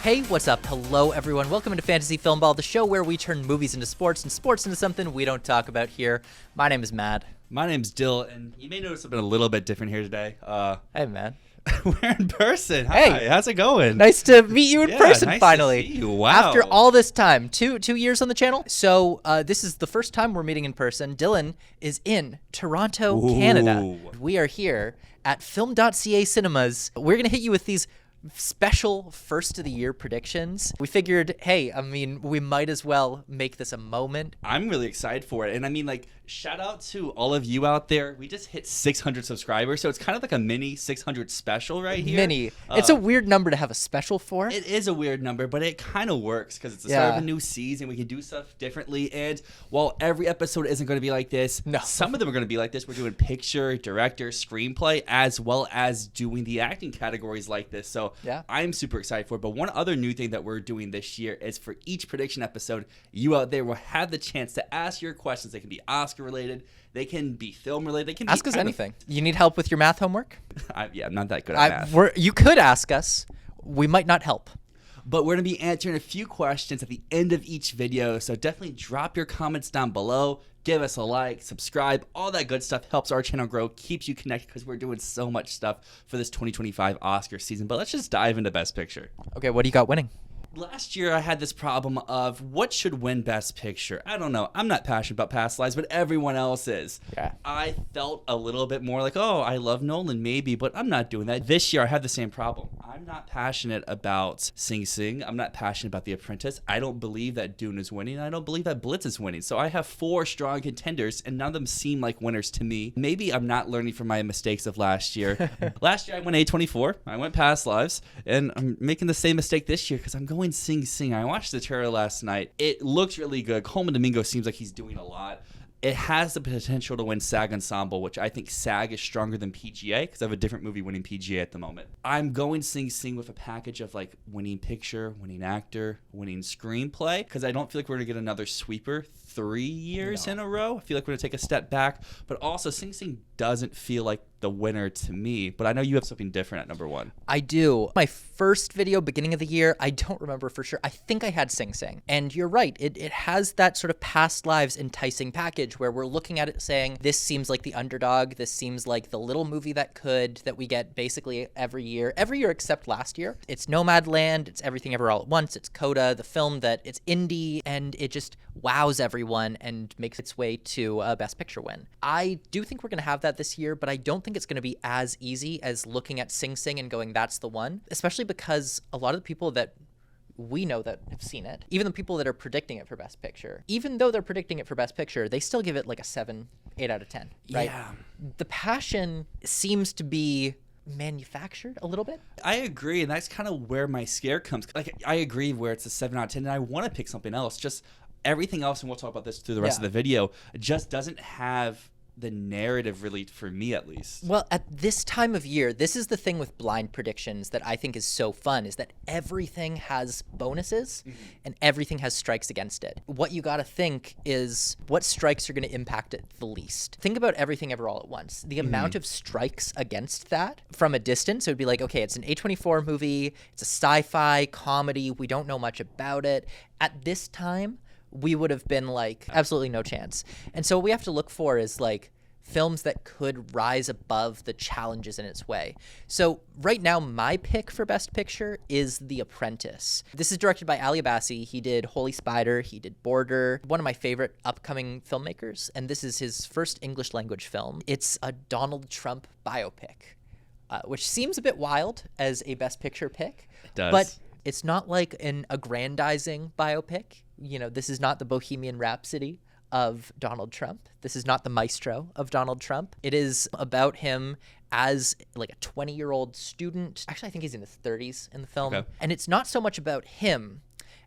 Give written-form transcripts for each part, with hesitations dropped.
Hey, what's up? Hello, everyone. Welcome to Fantasy Filmball, the show where we turn movies into sports and sports into something we don't talk about here. My name is Matt. My name's Dyl, and you may notice something a little bit different here today. Hey, man. We're in person. Hi, Hey. how's it going? Nice to meet you in person, nice finally. To see you. Wow. After all this time, two years on the channel. So this is the first time we're meeting in person. Dylan is in Toronto, Canada. We are here at Film.Ca Cinemas. We're going to hit you with these special first of the year predictions. We figured, hey, I mean, we might as well make this a moment. I'm really excited for it. And I mean, like, shout out to all of you out there. We just hit 600 subscribers, so it's kind of like a mini 600 special right here. Mini. It's a weird number to have a special for. It is a weird number, but it kind of works because it's the start of a new season. We can do stuff differently. And while every episode isn't going to be like this, some of them are going to be like this. We're doing picture, director, screenplay, as well as doing the acting categories like this. So I'm super excited for it. But one other new thing that we're doing this year is for each prediction episode, you out there will have the chance to ask your questions. They can be Oscar related, they can be film related, they can ask us anything. You need help with your math homework? I'm not that good at math. You could ask us. We might not help. But we're going to be answering a few questions at the end of each video, so definitely drop your comments down below. Give us a like, subscribe, all that good stuff helps our channel grow, keeps you connected because we're doing so much stuff for this 2025 Oscar season. But let's just dive into Best Picture. Okay, what do you got winning? Last year, I had this problem of what should win Best Picture. I don't know. I'm not passionate about Past Lives, but everyone else is. Yeah. I felt a little bit more like, oh, I love Nolan, maybe, but I'm not doing that. This year, I had the same problem. I'm not passionate about Sing Sing. I'm not passionate about The Apprentice. I don't believe that Dune is winning. I don't believe that Blitz is winning. So I have 4 strong contenders, and none of them seem like winners to me. Maybe I'm not learning from my mistakes of last year. Last year, I went A24. I went Past Lives, and I'm making the same mistake this year because I'm going Sing Sing. I watched the trailer last night. It looks really good. Coleman Domingo seems like he's doing a lot. It has the potential to win SAG Ensemble, which I think SAG is stronger than PGA because I have a different movie winning PGA at the moment. I'm going Sing Sing with a package of like winning picture, winning actor, winning screenplay because I don't feel like we're going to get another sweeper 3 years in a row. I feel like we're going to take a step back, but also Sing Sing doesn't feel like the winner to me, but I know you have something different at number 1. I do. My first video, beginning of the year, I don't remember for sure. I think I had Sing Sing. And you're right. It has that sort of Past Lives enticing package where we're looking at it saying, this seems like the underdog. This seems like the little movie that we get basically every year except last year. It's Nomadland. It's Everything Ever All at Once. It's Coda, the film that it's indie, and it just wows everyone and makes its way to a Best Picture win. I do think we're going to have that this year, but I don't think it's going to be as easy as looking at Sing Sing and going, that's the one, especially because a lot of the people that we know that have seen it, even the people that are predicting it for Best Picture, even though they're predicting it for Best Picture, they still give it like a 7, 8 out of 10, right? Yeah. The passion seems to be manufactured a little bit. I agree, and that's kind of where my scare comes. Like, I agree where it's a 7 out of 10, and I want to pick something else. Just everything else, and we'll talk about this through the rest of the video, just doesn't have the narrative really, for me at least. Well, at this time of year, this is the thing with blind predictions that I think is so fun, is that everything has bonuses and everything has strikes against it. What you got to think is what strikes are going to impact it the least. Think about Everything Ever All at Once. The amount of strikes against that from a distance, it would be like, okay, it's an A24 movie, it's a sci-fi comedy, we don't know much about it. At this time, we would have been like, absolutely no chance. And so what we have to look for is like films that could rise above the challenges in its way. So right now, my pick for Best Picture is The Apprentice. This is directed by Ali Abbasi. He did Holy Spider. He did Border, one of my favorite upcoming filmmakers. And this is his first English language film. It's a Donald Trump biopic, which seems a bit wild as a Best Picture pick. It does. But it's not like an aggrandizing biopic. You know, this is not the Bohemian Rhapsody of Donald Trump. This is not the Maestro of Donald Trump. It is about him as like a 20-year-old student. Actually, I think he's in his 30s in the film. Okay. And it's not so much about him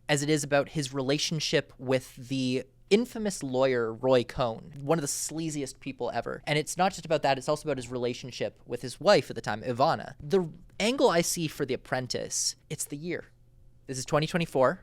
as it is about his relationship with the infamous lawyer Roy Cohn, one of the sleaziest people ever. And it's not just about that, it's also about his relationship with his wife at the time, Ivana. The angle I see for The Apprentice, it's the year. This is 2024.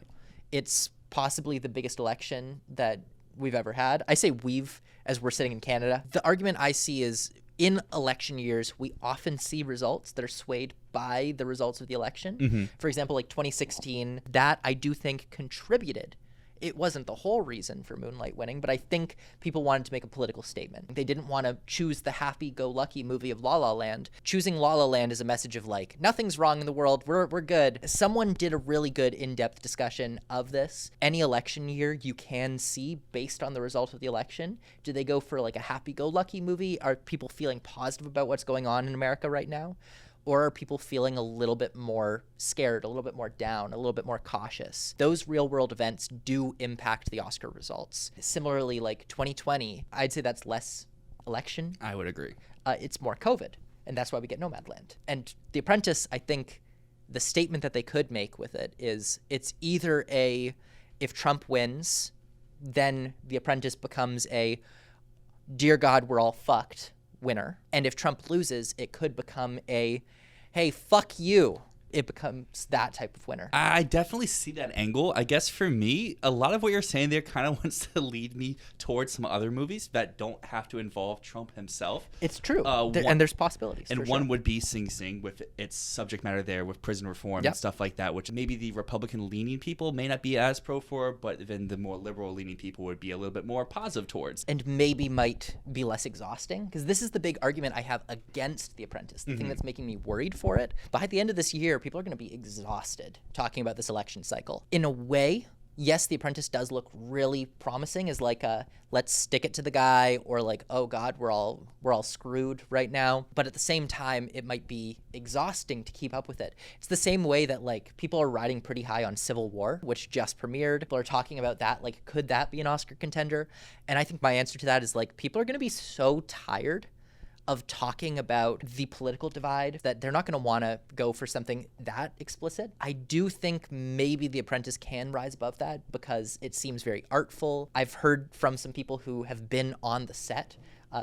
It's possibly the biggest election that we've ever had. I say we've, as we're sitting in Canada. The argument I see is in election years, we often see results that are swayed by the results of the election. For example, like 2016, that I do think contributed. It wasn't the whole reason for Moonlight winning, but I think people wanted to make a political statement. They didn't want to choose the happy-go-lucky movie of La La Land. Choosing La La Land is a message of like, nothing's wrong in the world, we're good. Someone did a really good in-depth discussion of this. Any election year you can see based on the result of the election. Do they go for like a happy-go-lucky movie? Are people feeling positive about what's going on in America right now? Or are people feeling a little bit more scared, a little bit more down, a little bit more cautious? Those real-world events do impact the Oscar results. Similarly, like 2020, I'd say that's less election. I would agree. It's more COVID, and that's why we get Nomadland. And The Apprentice, I think the statement that they could make with it is it's either if Trump wins, then The Apprentice becomes a, dear God, we're all fucked winner. And if Trump loses, it could become a, hey, fuck you. It becomes that type of winner. I definitely see that angle. I guess for me, a lot of what you're saying there kind of wants to lead me towards some other movies that don't have to involve Trump himself. It's true. And there's possibilities. And one would be Sing Sing with its subject matter there with prison reform and stuff like that, which maybe the Republican-leaning people may not be as pro for, but then the more liberal-leaning people would be a little bit more positive towards. And maybe might be less exhausting, because this is the big argument I have against The Apprentice, the thing that's making me worried for it. By the end of this year, people are going to be exhausted talking about this election cycle. In a way, yes, The Apprentice does look really promising as like a let's stick it to the guy, or like, oh God, we're all screwed right now. But at the same time, it might be exhausting to keep up with it. It's the same way that like people are riding pretty high on Civil War, which just premiered. People are talking about that, like, could that be an Oscar contender? And I think my answer to that is like, people are going to be so tired of talking about the political divide that they're not going to want to go for something that explicit. I do think maybe The Apprentice can rise above that because it seems very artful. I've heard from some people who have been on the set,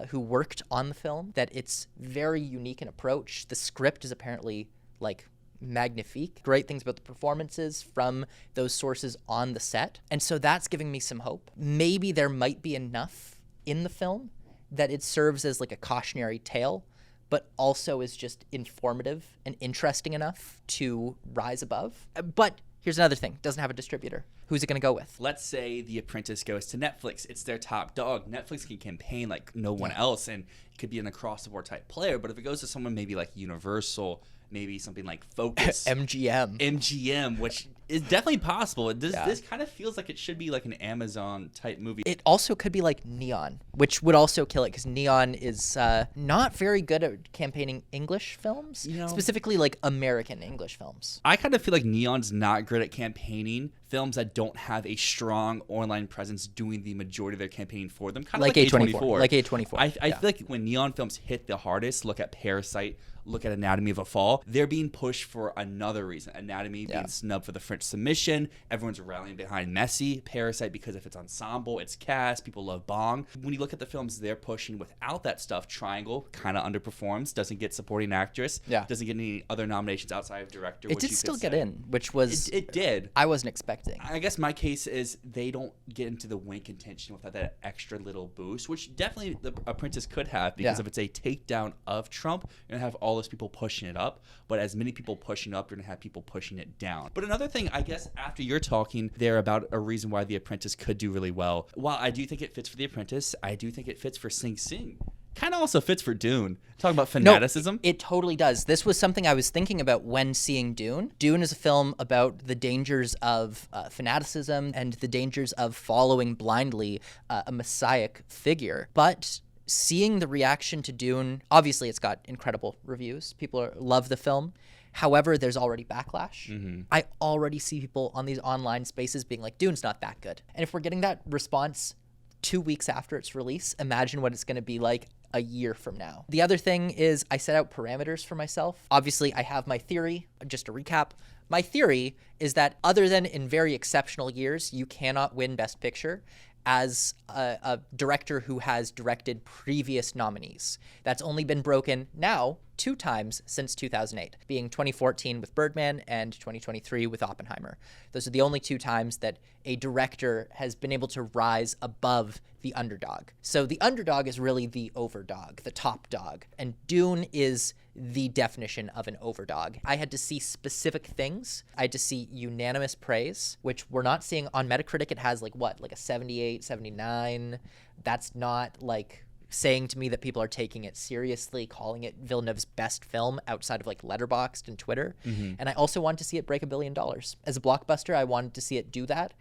who worked on the film, that it's very unique in approach. The script is apparently like magnifique. Great things about the performances from those sources on the set. And so that's giving me some hope. Maybe there might be enough in the film that it serves as like a cautionary tale, but also is just informative and interesting enough to rise above. But here's another thing. It doesn't have a distributor. Who's it going to go with? Let's say The Apprentice goes to Netflix. It's their top dog. Netflix can campaign like no one else, and it could be an across-the-board type player. But if it goes to someone maybe like Universal, maybe something like Focus. MGM, which is definitely possible. This kind of feels like it should be like an Amazon type movie. It also could be like Neon, which would also kill it because Neon is not very good at campaigning English films, specifically like American English films. I kind of feel like Neon's not good at campaigning films that don't have a strong online presence doing the majority of their campaigning for them. Kind of like A24. Like A24. I feel like when Neon films hit the hardest, look at Parasite, look at Anatomy of a Fall, they're being pushed for another reason. Anatomy being snubbed for the French submission. Everyone's rallying behind Messi. Parasite because if it's ensemble, it's cast. People love Bong. When you look at the films they're pushing without that stuff, Triangle kind of underperforms, doesn't get supporting actress, doesn't get any other nominations outside of director. It did still get in, which was... It did. I wasn't expecting. I guess my case is they don't get into the win contention without that extra little boost, which definitely The Apprentice could have, because if it's a takedown of Trump, you're going to have all those people pushing it up, but as many people pushing up, you're going to have people pushing it down. But another thing, I guess, after you're talking there about a reason why The Apprentice could do really well, while I do think it fits for The Apprentice, I do think it fits for Sing Sing. Kind of also fits for Dune. Talking about fanaticism. No, it totally does. This was something I was thinking about when seeing Dune. Dune is a film about the dangers of fanaticism and the dangers of following blindly a messianic figure. But seeing the reaction to Dune, obviously it's got incredible reviews. People love the film. However, there's already backlash. I already see people on these online spaces being like, Dune's not that good. And if we're getting that response 2 weeks after its release, imagine what it's going to be like a year from now. The other thing is I set out parameters for myself. Obviously, I have my theory. Just to recap, my theory is that other than in very exceptional years, you cannot win Best Picture as a director who has directed previous nominees. That's only been broken now 2 times since 2008, being 2014 with Birdman and 2023 with Oppenheimer. Those are the only 2 times that a director has been able to rise above the underdog. So the underdog is really the overdog, the top dog, and Dune is the definition of an overdog. I had to see specific things. I had to see unanimous praise, which we're not seeing on Metacritic. It has like a 78, 79. That's not like saying to me that people are taking it seriously, calling it Villeneuve's best film outside of like Letterboxd and Twitter. And I also wanted to see it break $1 billion. As a blockbuster, I wanted to see it do that,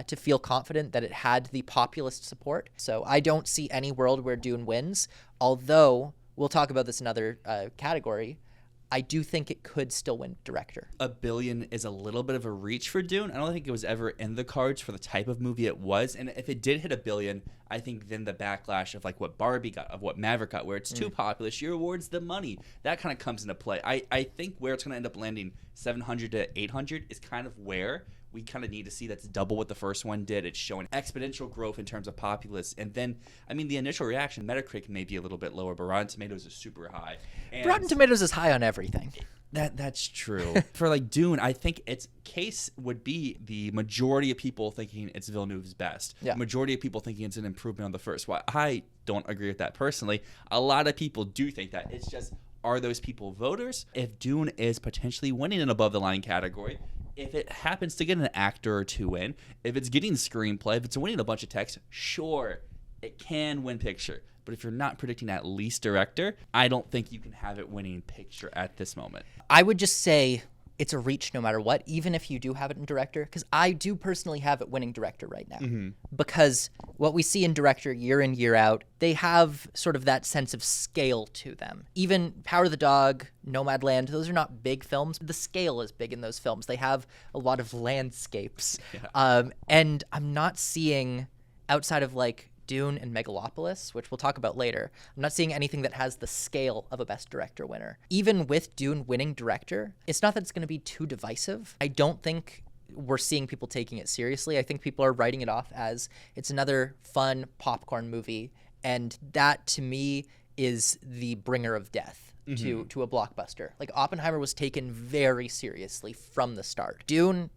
to feel confident that it had the populist support. So I don't see any world where Dune wins, although we'll talk about this in another category. I do think it could still win director. $1 billion is a little bit of a reach for Dune. I don't think it was ever in the cards for the type of movie it was. And if it did hit $1 billion, I think then the backlash of like what Barbie got, of what Maverick got, where it's too populist, your awards the money, that kind of comes into play. I think where it's going to end up landing 700 to 800 is kind of where we kind of need to see that's double what the first one did. It's showing exponential growth in terms of populace. And then, I mean, the initial reaction, Metacritic may be a little bit lower, but Rotten Tomatoes is super high. And Rotten Tomatoes is high on everything. That's true. For like Dune, I think its case would be the majority of people thinking it's Villeneuve's best. Yeah. Majority of people thinking it's an improvement on the first. Well, I don't agree with that personally. A lot of people do think that. It's just, are those people voters? If Dune is potentially winning an above the line category, if it happens to get an actor or 2 in, if it's getting screenplay, if it's winning a bunch of text, sure, it can win picture. But if you're not predicting at least director, I don't think you can have it winning picture at this moment. I would just say it's a reach no matter what, even if you do have it in director, because I do personally have it winning director right now. Because what we see in director year in, year out, they have sort of that sense of scale to them. Even Power of the Dog, Nomadland, those are not big films. The scale is big in those films. They have a lot of landscapes. And I'm not seeing, outside of like Dune and Megalopolis, which we'll talk about later, I'm not seeing anything that has the scale of a Best Director winner. Even with Dune winning director, it's not that it's going to be too divisive. I don't think we're seeing people taking it seriously. I think people are writing it off as it's another fun popcorn movie, and that to me is the bringer of death to a blockbuster. Like Oppenheimer was taken very seriously from the start. Dune,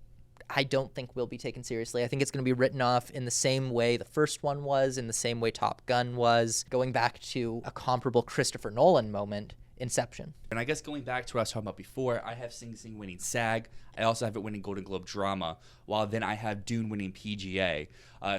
I don't think will be taken seriously. I think it's going to be written off in the same way the first one was, in the same way Top Gun was, going back to a comparable Christopher Nolan moment, Inception. And I guess going back to what I was talking about before, I have Sing Sing winning SAG. I also have it winning Golden Globe Drama, while then I have Dune winning PGA.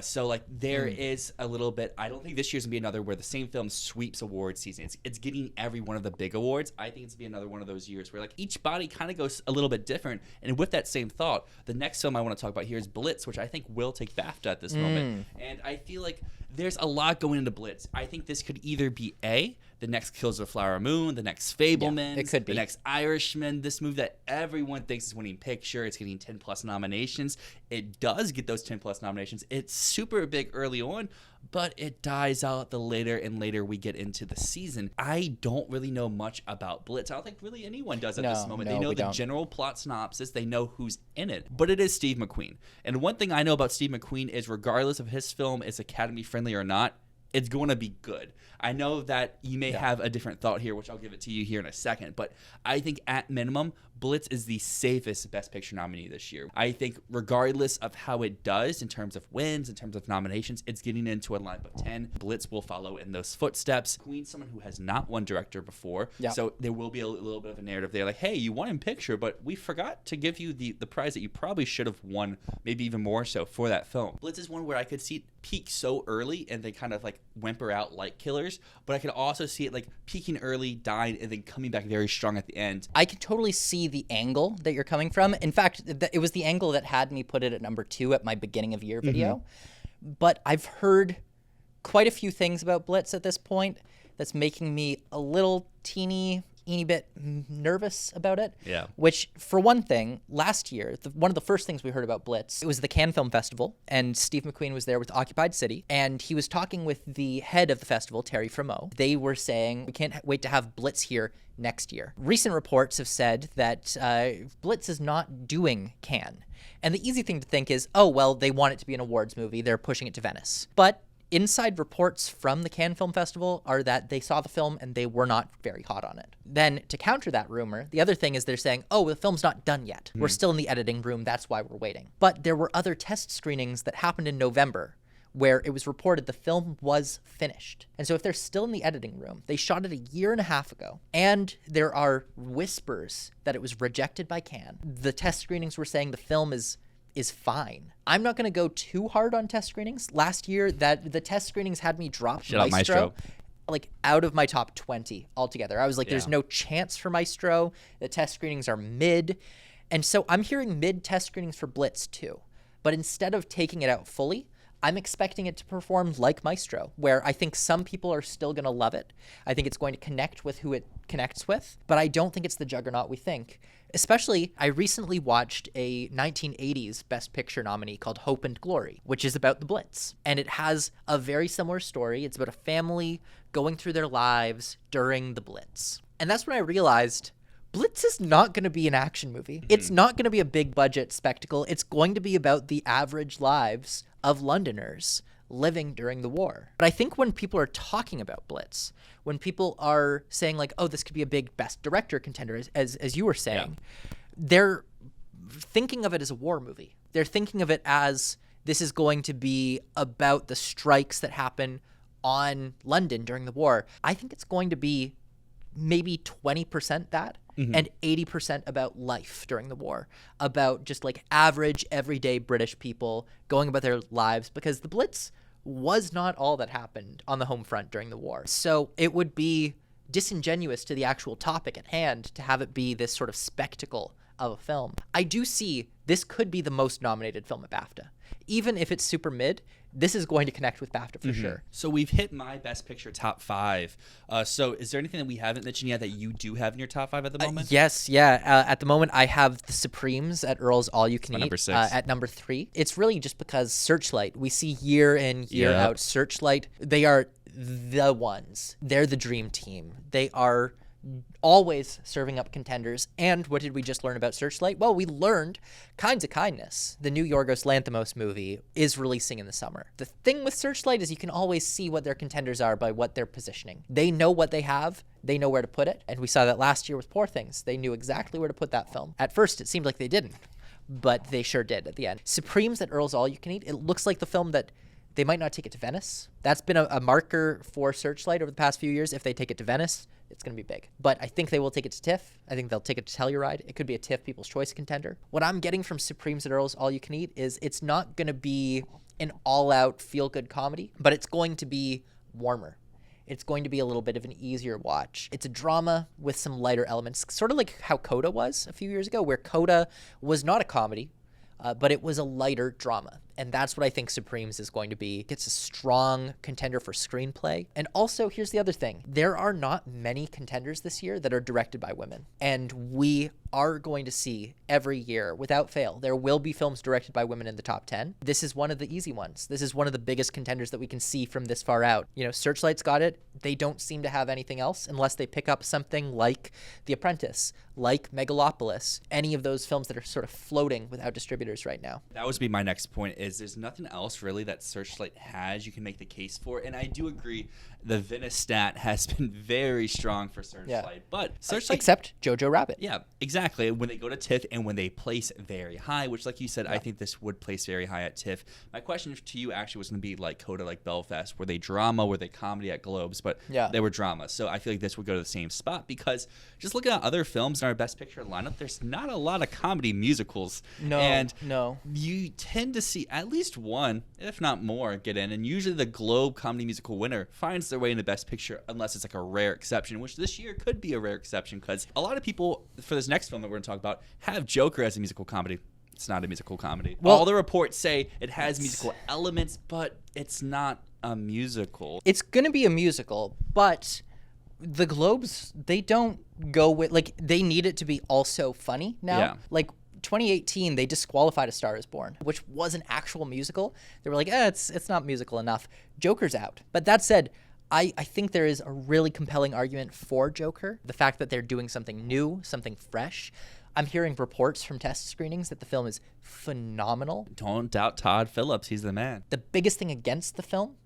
So, like, there is a little bit. I don't think this year's going to be another where the same film sweeps award season. It's getting every one of the big awards. I think it's going to be another one of those years where, like, each body kind of goes a little bit different. And with that same thought, the next film I want to talk about here is Blitz, which I think will take BAFTA at this moment. And I feel like there's a lot going into Blitz. I think this could either be the next Kills of the Flower Moon, the next Fabelmans, it could be. The next Irishman, this movie that everyone thinks is winning picture. It's getting 10 plus nominations. It does get those 10 plus nominations. It's super big early on, but it dies out the later and later we get into the season. I don't really know much about Blitz. I don't think really anyone does at this moment. They know the general plot synopsis. They know who's in it. But it is Steve McQueen. And one thing I know about Steve McQueen is regardless of his film is Academy friendly or not, it's going to be good. I know that you may have a different thought here, which I'll give it to you here in a second, but I think at minimum, Blitz is the safest Best Picture nominee this year. I think regardless of how it does in terms of wins, in terms of nominations, it's getting into a lineup of 10. Blitz will follow in those footsteps. Queen's someone who has not won director before, so there will be a little bit of a narrative there, like, hey, you won in picture, but we forgot to give you the prize that you probably should have won, maybe even more so, for that film. Blitz is one where I could see it peak so early and then kind of like whimper out like Killers, but I could also see it like peaking early, dying, and then coming back very strong at the end. I can totally see the angle that you're coming from. In fact, it was the angle that had me put it at number 2 at my beginning of year video. But I've heard quite a few things about Blitz at this point that's making me a little teeny bit nervous about it. Yeah. Which, for one thing, last year, one of the first things we heard about Blitz, it was the Cannes Film Festival, and Steve McQueen was there with Occupied City, and he was talking with the head of the festival, Terry Frommeau. They were saying, we can't wait to have Blitz here next year. Recent reports have said that Blitz is not doing Cannes. And the easy thing to think is, oh, well, they want it to be an awards movie. They're pushing it to Venice. But inside reports from the Cannes Film Festival are that they saw the film and they were not very hot on it. Then to counter that rumor, the other thing is they're saying, oh, the film's not done yet. We're still in the editing room. That's why we're waiting. But there were other test screenings that happened in November where it was reported the film was finished. And so if they're still in the editing room, they shot it a year and a half ago, and there are whispers that it was rejected by Cannes. The test screenings were saying the film is fine. I'm not going to go too hard on test screenings. Last year, that the test screenings had me drop Maestro like out of my top 20 altogether. I was like, there's no chance for Maestro. The test screenings are mid. And so I'm hearing mid test screenings for Blitz too. But instead of taking it out fully, I'm expecting it to perform like Maestro, where I think some people are still going to love it. I think it's going to connect with who it connects with, but I don't think it's the juggernaut we think. Especially, I recently watched a 1980s Best Picture nominee called Hope and Glory, which is about the Blitz. And it has a very similar story. It's about a family going through their lives during the Blitz. And that's when I realized Blitz is not going to be an action movie. It's not going to be a big budget spectacle. It's going to be about the average lives of Londoners living during the war. But I think when people are talking about Blitz, when people are saying like, oh, this could be a big best director contender, as you were saying, they're thinking of it as a war movie. They're thinking of it as this is going to be about the strikes that happen on London during the war. I think it's going to be maybe 20% that and 80% about life during the war, about just like average everyday British people going about their lives, because the Blitz was not all that happened on the home front during the war. So it would be disingenuous to the actual topic at hand to have it be this sort of spectacle of a film. I do see this could be the most nominated film at BAFTA. Even if it's super mid, this is going to connect with BAFTA for sure. So we've hit my Best Picture top 5. So is there anything that we haven't mentioned yet that you do have in your top 5 at the moment? Yes, yeah. At the moment, I have The Supremes at Earl's All You Can Eat number 6. At number 3. It's really just because Searchlight, we see year in, year out, Searchlight, they are the ones. They're the dream team. They are always serving up contenders. And what did we just learn about Searchlight? Well, we learned Kinds of Kindness. The new Yorgos Lanthimos movie is releasing in the summer. The thing with Searchlight is you can always see what their contenders are by what they're positioning. They know what they have. They know where to put it. And we saw that last year with Poor Things. They knew exactly where to put that film. At first, it seemed like they didn't, but they sure did at the end. Supremes at Earl's All You Can Eat. It looks like the film that they might not take it to Venice. That's been a marker for Searchlight over the past few years. If they take it to Venice, it's going to be big. But I think they will take it to TIFF. I think they'll take it to Telluride. It could be a TIFF People's Choice contender. What I'm getting from Supremes at Earl's All You Can Eat is it's not going to be an all-out feel-good comedy, but it's going to be warmer. It's going to be a little bit of an easier watch. It's a drama with some lighter elements, sort of like how Coda was a few years ago, where Coda was not a comedy, but it was a lighter drama. And that's what I think Supremes is going to be. It's a strong contender for screenplay. And also, here's the other thing. There are not many contenders this year that are directed by women. And we are going to see every year, without fail, there will be films directed by women in the top 10. This is one of the easy ones. This is one of the biggest contenders that we can see from this far out. You know, Searchlight's got it. They don't seem to have anything else unless they pick up something like The Apprentice, like Megalopolis, any of those films that are sort of floating without distributors right now. That would be my next point, is there's nothing else really that Searchlight has you can make the case for. And I do agree, the Venice stat has been very strong for Searchlight. But Searchlight... Except Jojo Rabbit. Yeah, exactly. When they go to TIFF and when they place very high, which like you said, I think this would place very high at TIFF. My question to you actually was going to be like Coda, like Belfast. Were they drama? Were they comedy at Globes? But they were drama. So I feel like this would go to the same spot, because just looking at other films in our Best Picture lineup, there's not a lot of comedy musicals. And you tend to see at least one, if not more, get in. And usually the Globe comedy musical winner finds their way into Best Picture, unless it's like a rare exception, which this year could be a rare exception, because a lot of people, for this next film that we're going to talk about, have Joker as a musical comedy. It's not a musical comedy. Well, all the reports say it has musical elements, but it's not a musical. It's going to be a musical, but the Globes, they don't go with, like, they need it to be also funny now. Yeah. Like, 2018, they disqualified A Star Is Born, which was an actual musical. They were like, it's not musical enough. Joker's out. But that said, I think there is a really compelling argument for Joker. The fact that they're doing something new, something fresh. I'm hearing reports from test screenings that the film is phenomenal. Don't doubt Todd Phillips. He's the man. The biggest thing against the film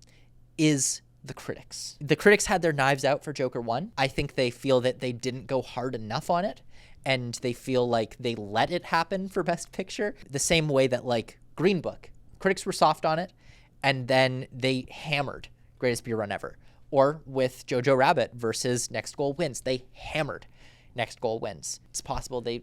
is the critics. The critics had their knives out for Joker 1. I think they feel that they didn't go hard enough on it, and they feel like they let it happen for Best Picture. The same way that, like, Green Book, critics were soft on it, and then they hammered Greatest Beer Run Ever. Or with Jojo Rabbit versus Next Goal Wins, they hammered Next Goal Wins. It's possible they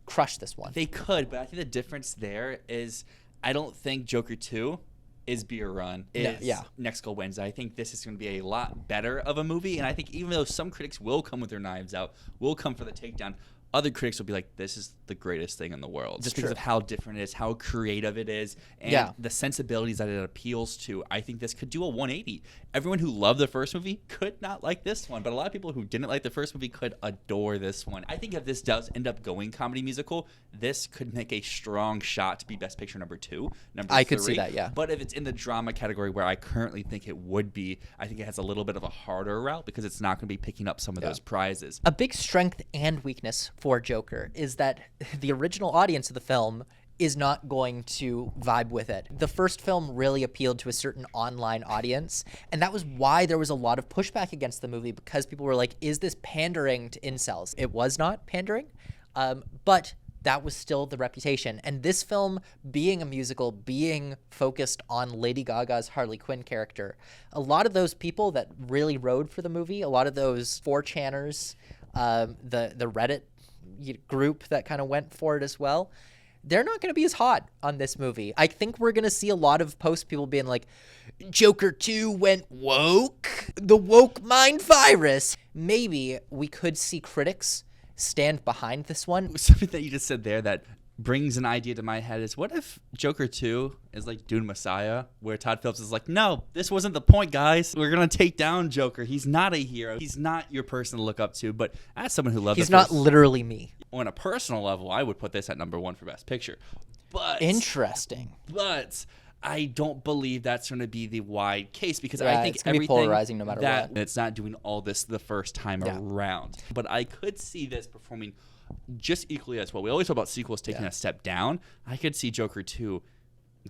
crushed this one. They could, but I think the difference there is I don't think Joker 2 is Beer Run, is Next Goal Wins. I think this is going to be a lot better of a movie, and I think even though some critics will come with their knives out, will come for the takedown, other critics will be like, this is the greatest thing in the world. Just because of how different it is, how creative it is, and the sensibilities that it appeals to. I think this could do a 180. Everyone who loved the first movie could not like this one, but a lot of people who didn't like the first movie could adore this one. I think if this does end up going comedy musical, this could make a strong shot to be Best Picture number 2, number 3. I could see that, yeah. But if it's in the drama category where I currently think it would be, I think it has a little bit of a harder route because it's not going to be picking up some of those prizes. A big strength and weakness for Joker is that the original audience of the film is not going to vibe with it. The first film really appealed to a certain online audience, and that was why there was a lot of pushback against the movie, because people were like, is this pandering to incels? It was not pandering, but that was still the reputation. And this film, being a musical, being focused on Lady Gaga's Harley Quinn character, a lot of those people that really rode for the movie, a lot of those 4chaners, the Reddit group that kind of went for it as well, they're not going to be as hot on this movie. I think we're going to see a lot of posts, people being like, Joker 2 went woke, the woke mind virus. Maybe we could see critics stand behind this one. Something that you just said there that brings an idea to my head is, what if Joker 2 is like Dune Messiah, where Todd Phillips is like, no, this wasn't the point, guys. We're going to take down Joker. He's not a hero. He's not your person to look up to. But as someone who loves He's not literally me. On a personal level, I would put this at number 1 for Best Picture. But interesting. But I don't believe that's going to be the wide case, because Yeah, I think it's gonna be everything polarizing no matter that what. it's not doing all this the first time around. But I could see this performing just equally as well. We always talk about sequels taking a step down. I could see Joker 2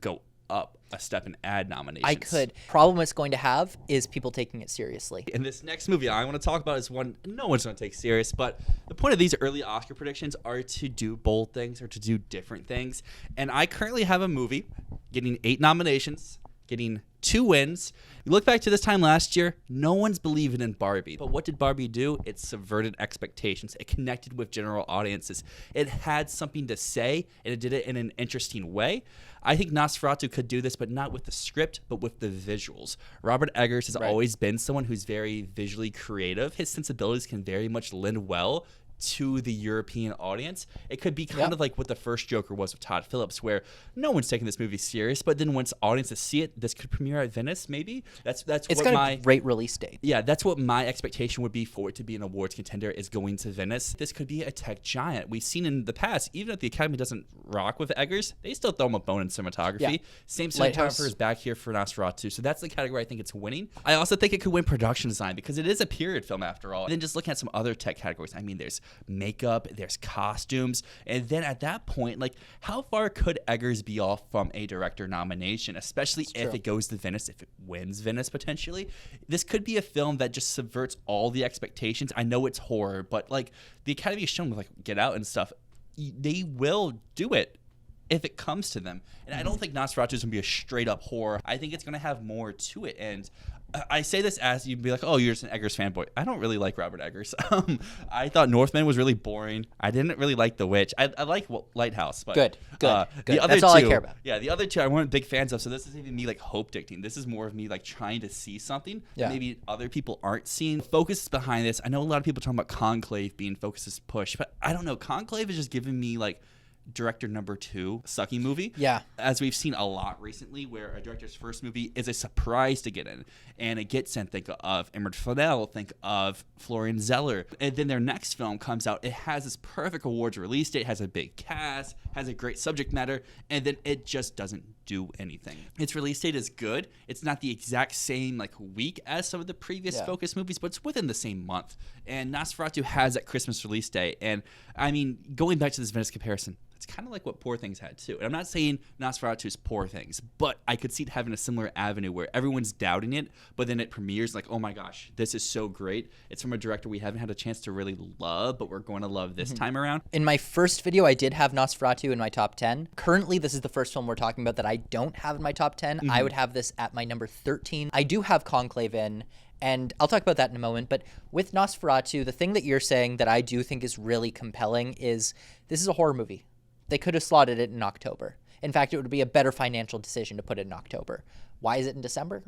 go up a step and add nominations. I could. Problem it's going to have is people taking it seriously. And this next movie I want to talk about is one no one's going to take serious, but the point of these early Oscar predictions are to do bold things or to do different things. And I currently have a movie getting 8 nominations, getting 2 wins. You look back to this time last year, no one's believing in Barbie. But what did Barbie do? It subverted expectations. It connected with general audiences. It had something to say, and it did it in an interesting way. I think Nosferatu could do this, but not with the script, but with the visuals. Robert Eggers has always been someone who's very visually creative. His sensibilities can very much lend well to the European audience. It could be kind of like what the first Joker was with Todd Phillips, where no one's taking this movie serious, but then once audiences see it, this could premiere at Venice, maybe. It's what got a great release date. Yeah, that's what my expectation would be for it to be an awards contender, is going to Venice. This could be a tech giant. We've seen in the past, even if the Academy doesn't rock with Eggers, they still throw him a bone in cinematography. Yeah. Same cinematographer is back here for Nosferatu, so that's the category I think it's winning. I also think it could win production design, because it is a period film after all. And then just looking at some other tech categories, I mean, there's makeup, there's costumes, and then at that point, like, how far could Eggers be off from a director nomination, especially if it goes to Venice, if it wins Venice potentially? This could be a film that just subverts all the expectations. I know it's horror, but like the Academy has shown with like Get Out and stuff, they will do it if it comes to them. And I don't think Nosferatu is going to be a straight up horror. I think it's going to have more to it. And I say this as you'd be like, oh, you're just an Eggers fanboy. I don't really like Robert Eggers. I thought Northman was really boring. I didn't really like The Witch. I like Lighthouse. But, good. The other That's all I care about. Yeah, the other two I weren't big fans of, so this isn't even me like hope dictating. This is more of me like trying to see something that maybe other people aren't seeing. Focus behind this. I know a lot of people talking about Conclave being Focus's push, but I don't know. Conclave is just giving me like director number 2 sucky movie. Yeah. As we've seen a lot recently, where a director's first movie is a surprise to get in. And it gets in, think of Emerald Fennell, think of Florian Zeller. And then their next film comes out. It has this perfect awards release date, has a big cast, has a great subject matter, and then it just doesn't do anything. Its release date is good. It's not the exact same like week as some of the previous Focus movies, but it's within the same month. And Nosferatu has that Christmas release day. And I mean, going back to this Venice comparison, it's kind of like what Poor Things had too. And I'm not saying Nosferatu is Poor Things, but I could see it having a similar avenue where everyone's doubting it, but then it premieres like, oh my gosh, this is so great. It's from a director we haven't had a chance to really love, but we're going to love this time around. In my first video, I did have Nosferatu in my top 10. Currently, this is the first film we're talking about that I don't have in my top 10. I would have this at my number 13. I do have Conclave in, and I'll talk about that in a moment. But with Nosferatu, the thing that you're saying that I do think is really compelling is this is a horror movie. They could have slotted it in October. In fact, it would be a better financial decision to put it in October. Why is it in December?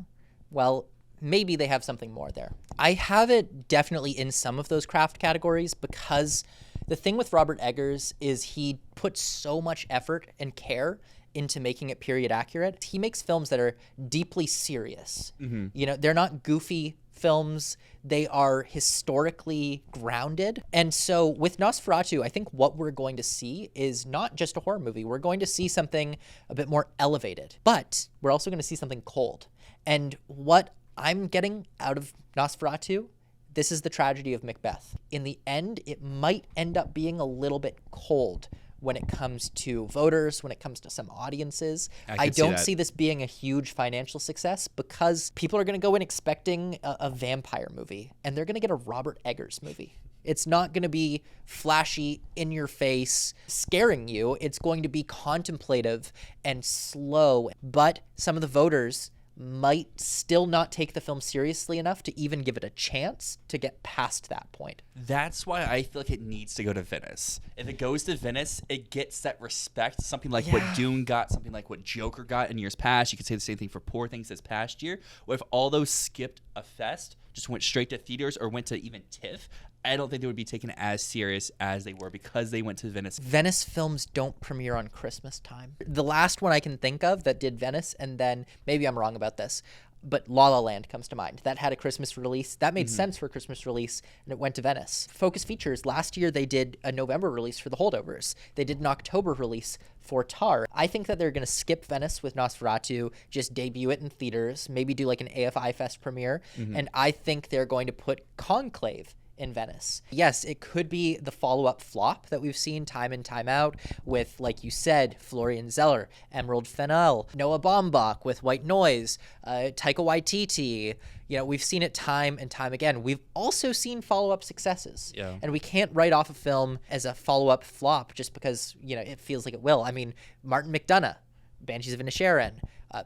Well, maybe they have something more there. I have it definitely in some of those craft categories because the thing with Robert Eggers is he puts so much effort and care into making it period accurate. He makes films that are deeply serious. You know, they're not goofy films. They are historically grounded. And so with Nosferatu, I think what we're going to see is not just a horror movie. We're going to see something a bit more elevated, but we're also going to see something cold. And what I'm getting out of Nosferatu, this is the tragedy of Macbeth. In the end, it might end up being a little bit cold when it comes to voters, when it comes to some audiences. I don't see this being a huge financial success because people are going to go in expecting a vampire movie, and they're going to get a Robert Eggers movie. It's not going to be flashy, in your face, scaring you. It's going to be contemplative and slow, but some of the voters might still not take the film seriously enough to even give it a chance to get past that point. That's why I feel like it needs to go to Venice. If it goes to Venice, it gets that respect, something like what Dune got, something like what Joker got in years past. You could say the same thing for Poor Things this past year. What if all those skipped a fest, just went straight to theaters or went to even TIFF? I don't think they would be taken as serious as they were because they went to Venice. Venice films don't premiere on Christmas time. The last one I can think of that did Venice, and then maybe I'm wrong about this, but La La Land comes to mind. That had a Christmas release. That made sense for a Christmas release, and it went to Venice. Focus Features, last year they did a November release for The Holdovers. They did an October release for Tar. I think that they're going to skip Venice with Nosferatu, just debut it in theaters, maybe do like an AFI Fest premiere, and I think they're going to put Conclave in Venice. Yes, it could be the follow-up flop that we've seen time in, time out with, like you said, Florian Zeller, Emerald Fennell, Noah Baumbach with White Noise, Taika Waititi. You know, we've seen it time and time again. We've also seen follow-up successes. Yeah. And we can't write off a film as a follow-up flop just because, you know, it feels like it will. I mean, Martin McDonagh, Banshees of Inisherin,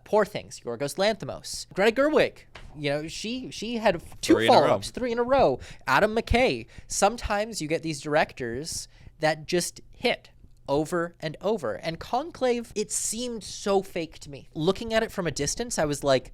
Poor Things, Yorgos Lanthimos, Greta Gerwig. You know, she had two follow-ups, 3 in a row. Adam McKay. Sometimes you get these directors that just hit over and over. And Conclave, it seemed so fake to me. Looking at it from a distance, I was like,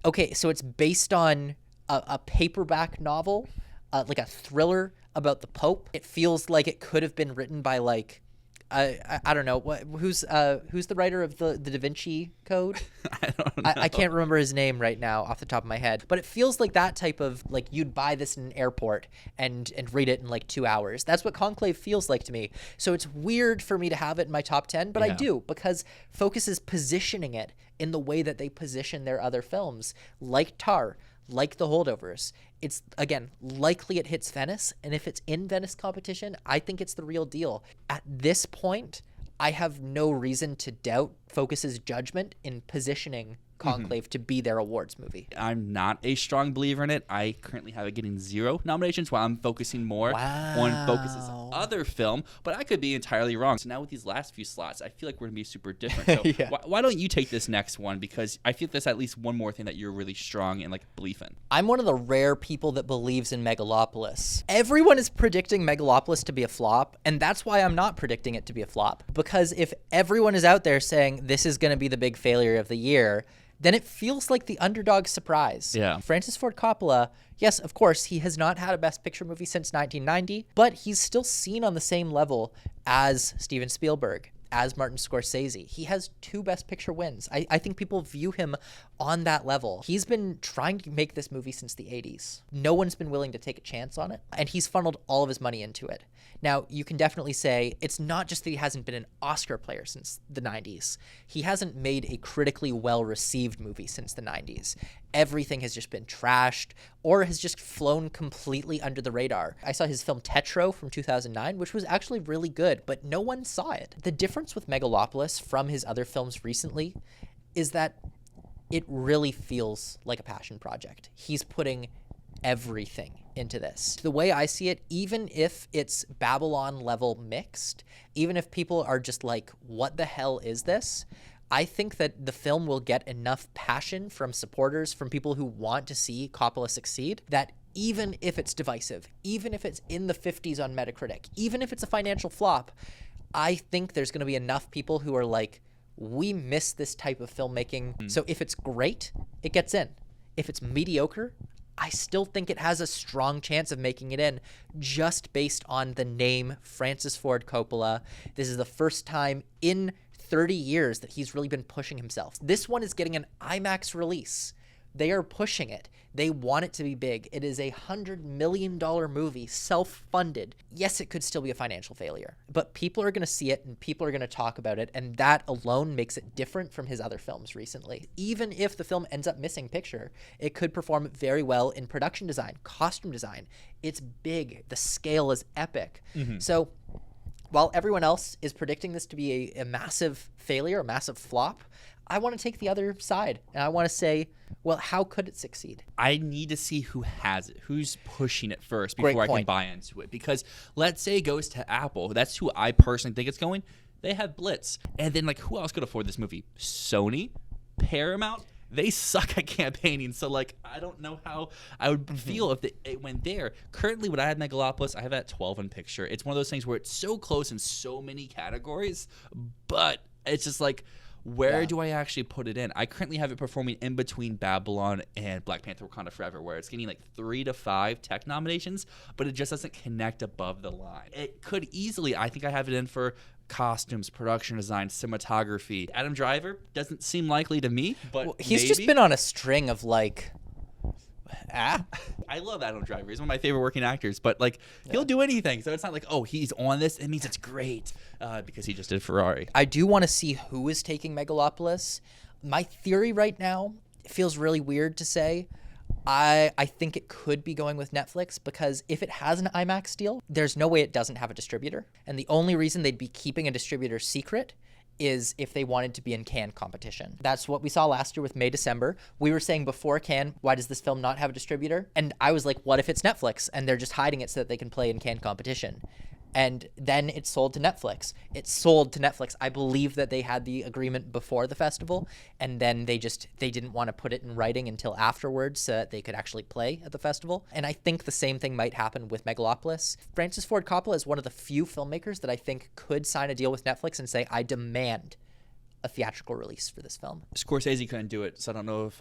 okay, so it's based on a paperback novel, like a thriller about the Pope. It feels like it could have been written by like, I don't know who's the writer of the Da Vinci Code. I don't know. I can't remember his name right now off the top of my head, but it feels like that type of, like, you'd buy this in an airport and read it in like 2 hours. That's what Conclave feels like to me. So it's weird for me to have it in my top 10, but I do, because Focus is positioning it in the way that they position their other films, like Tar, like The Holdovers. It's, again, likely it hits Venice, and if it's in Venice competition, I think it's the real deal. At this point, I have no reason to doubt Focus's judgment in positioning Conclave to be their awards movie. I'm not a strong believer in it. I currently have it getting 0 nominations while I'm focusing more on Focus's other film, but I could be entirely wrong. So now with these last few slots, I feel like we're going to be super different. So why don't you take this next one? Because I feel there's at least one more thing that you're really strong and like belief in. I'm one of the rare people that believes in Megalopolis. Everyone is predicting Megalopolis to be a flop, and that's why I'm not predicting it to be a flop. Because if everyone is out there saying this is going to be the big failure of the year, then it feels like the underdog surprise. Yeah. Francis Ford Coppola, yes, of course, he has not had a Best Picture movie since 1990, but he's still seen on the same level as Steven Spielberg, as Martin Scorsese. He has 2 Best Picture wins. I think people view him on that level. He's been trying to make this movie since the 80s. No one's been willing to take a chance on it, and he's funneled all of his money into it. Now, you can definitely say it's not just that he hasn't been an Oscar player since the 90s. He hasn't made a critically well-received movie since the 90s. Everything has just been trashed or has just flown completely under the radar. I saw his film Tetro from 2009, which was actually really good, but no one saw it. The difference with Megalopolis from his other films recently is that it really feels like a passion project. He's putting everything into this. The way I see it, even if it's Babylon level mixed, even if people are just like, what the hell is this? I think that the film will get enough passion from supporters, from people who want to see Coppola succeed, that even if it's divisive, even if it's in the 50s on Metacritic, even if it's a financial flop, I think there's going to be enough people who are like, we miss this type of filmmaking. So if it's great, it gets in. If it's mediocre, I still think it has a strong chance of making it in just based on the name Francis Ford Coppola. This is the first time in 30 years that he's really been pushing himself. This one is getting an IMAX release. They are pushing it. They want it to be big. It is a $100 million movie, self-funded. Yes, it could still be a financial failure, but people are going to see it and people are going to talk about it, and that alone makes it different from his other films recently. Even if the film ends up missing picture, it could perform very well in production design, costume design. It's big. The scale is epic. So while everyone else is predicting this to be a massive failure, a massive flop, I want to take the other side, and I want to say, well, how could it succeed? I need to see who has it, who's pushing it first before I can buy into it. Because let's say it goes to Apple. That's who I personally think it's going. They have Blitz. And then, like, who else could afford this movie? Sony? Paramount? They suck at campaigning. So, like, I don't know how I would feel if it went there. Currently, when I have Megalopolis, I have that 12 in picture. It's one of those things where it's so close in so many categories, but it's just like, where do I actually put it in? I currently have it performing in between Babylon and Black Panther Wakanda Forever, where it's getting like 3 to 5 tech nominations, but it just doesn't connect above the line. It could easily, I think I have it in for costumes, production design, cinematography. Adam Driver doesn't seem likely to me, but he's maybe. just been on a string of like... I love Adam Driver. He's one of my favorite working actors, but like he'll do anything. So it's not like, oh, he's on this. It means it's great because he just did Ferrari. I do want to see who is taking Megalopolis. My theory right now, it feels really weird to say. I think it could be going with Netflix because if it has an IMAX deal, there's no way it doesn't have a distributor. And the only reason they'd be keeping a distributor secret is if they wanted to be in Cannes competition. That's what we saw last year with May, December. We were saying before Cannes, why does this film not have a distributor? And I was like, what if it's Netflix and they're just hiding it so that they can play in Cannes competition? And then it sold to Netflix. It sold to Netflix. I believe that they had the agreement before the festival, and then they didn't want to put it in writing until afterwards so that they could actually play at the festival. And I think the same thing might happen with Megalopolis. Francis Ford Coppola is one of the few filmmakers that I think could sign a deal with Netflix and say, I demand a theatrical release for this film. Scorsese couldn't do it, so I don't know if...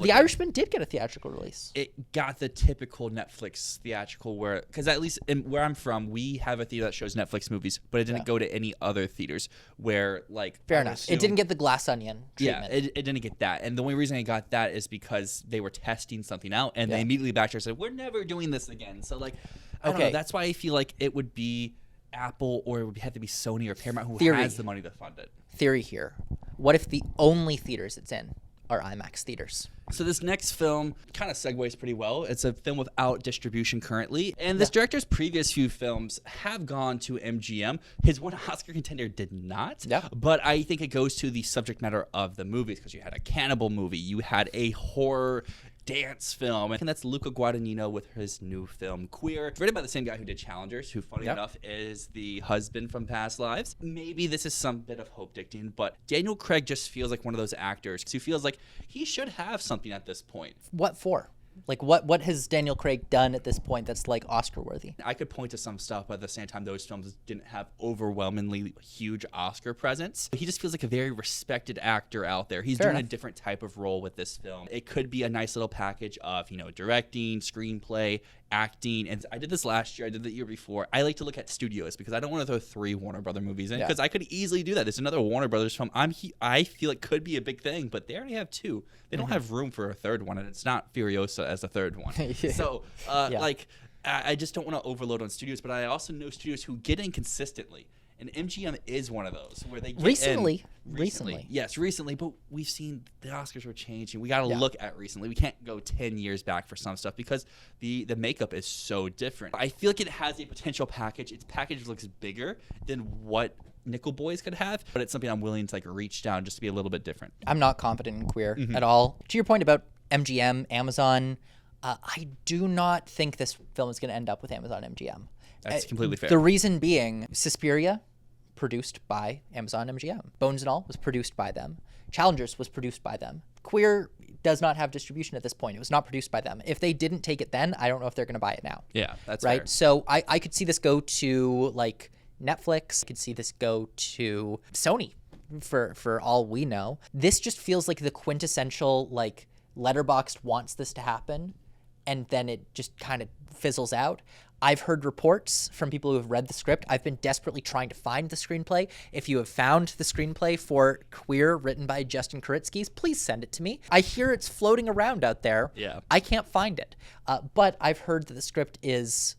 The Irishman did get a theatrical release. It got the typical Netflix theatrical where, because at least where I'm from, we have a theater that shows Netflix movies, but it didn't go to any other theaters where, like... Fair enough. It didn't get the Glass Onion treatment. Yeah, it didn't get that. And the only reason it got that is because they were testing something out, and they immediately backed and said, we're never doing this again. So, like, I don't know. That's why I feel like it would be Apple or it would have to be Sony or Paramount who has the money to fund it. Theory here. What if the only theaters it's in are IMAX theaters? So this next film kind of segues pretty well. It's a film without distribution currently. And this director's previous few films have gone to MGM. His one Oscar contender did not. Yeah. But I think it goes to the subject matter of the movies because you had a cannibal movie. You had a horror dance film. And that's Luca Guadagnino with his new film, Queer. It's written by the same guy who did Challengers, who, funny enough, is the husband from Past Lives. Maybe this is some bit of hope dictating, but Daniel Craig just feels like one of those actors who feels like he should have something at this point. What for? Like, what has Daniel Craig done at this point that's, like, Oscar-worthy? I could point to some stuff, but at the same time, those films didn't have overwhelmingly huge Oscar presence. He just feels like a very respected actor out there. He's doing a different type of role with this film. It could be a nice little package of, directing, screenplay, acting, and I did this last year, I did the year before. I like to look at studios because I don't want to throw 3 Warner Brother movies in because I could easily do that. It's another Warner Brothers film. I feel it could be a big thing, but they already have 2. They don't have room for a third one, and it's not Furiosa as a third one. So like I just don't want to overload on studios, but I also know studios who get in consistently. And MGM is one of those where they get recently. Yes, recently. But we've seen the Oscars were changing. We got to look at recently. We can't go 10 years back for some stuff because the makeup is so different. I feel like it has a potential package. Its package looks bigger than what Nickel Boys could have, but it's something I'm willing to like reach down just to be a little bit different. I'm not confident in Queer at all. To your point about MGM, Amazon, I do not think this film is going to end up with Amazon MGM. That's completely fair. The reason being, Suspiria, produced by Amazon MGM. Bones and All was produced by them. Challengers was produced by them. Queer does not have distribution at this point. It was not produced by them. If they didn't take it then, I don't know if they're going to buy it now. Yeah, that's right. Fair. So I could see this go to like Netflix. I could see this go to Sony for all we know. This just feels like the quintessential like Letterboxd wants this to happen, and then it just kind of fizzles out. I've heard reports from people who have read the script. I've been desperately trying to find the screenplay. If you have found the screenplay for Queer written by Justin Kuritzkis, please send it to me. I hear it's floating around out there. Yeah. I can't find it. But I've heard that the script is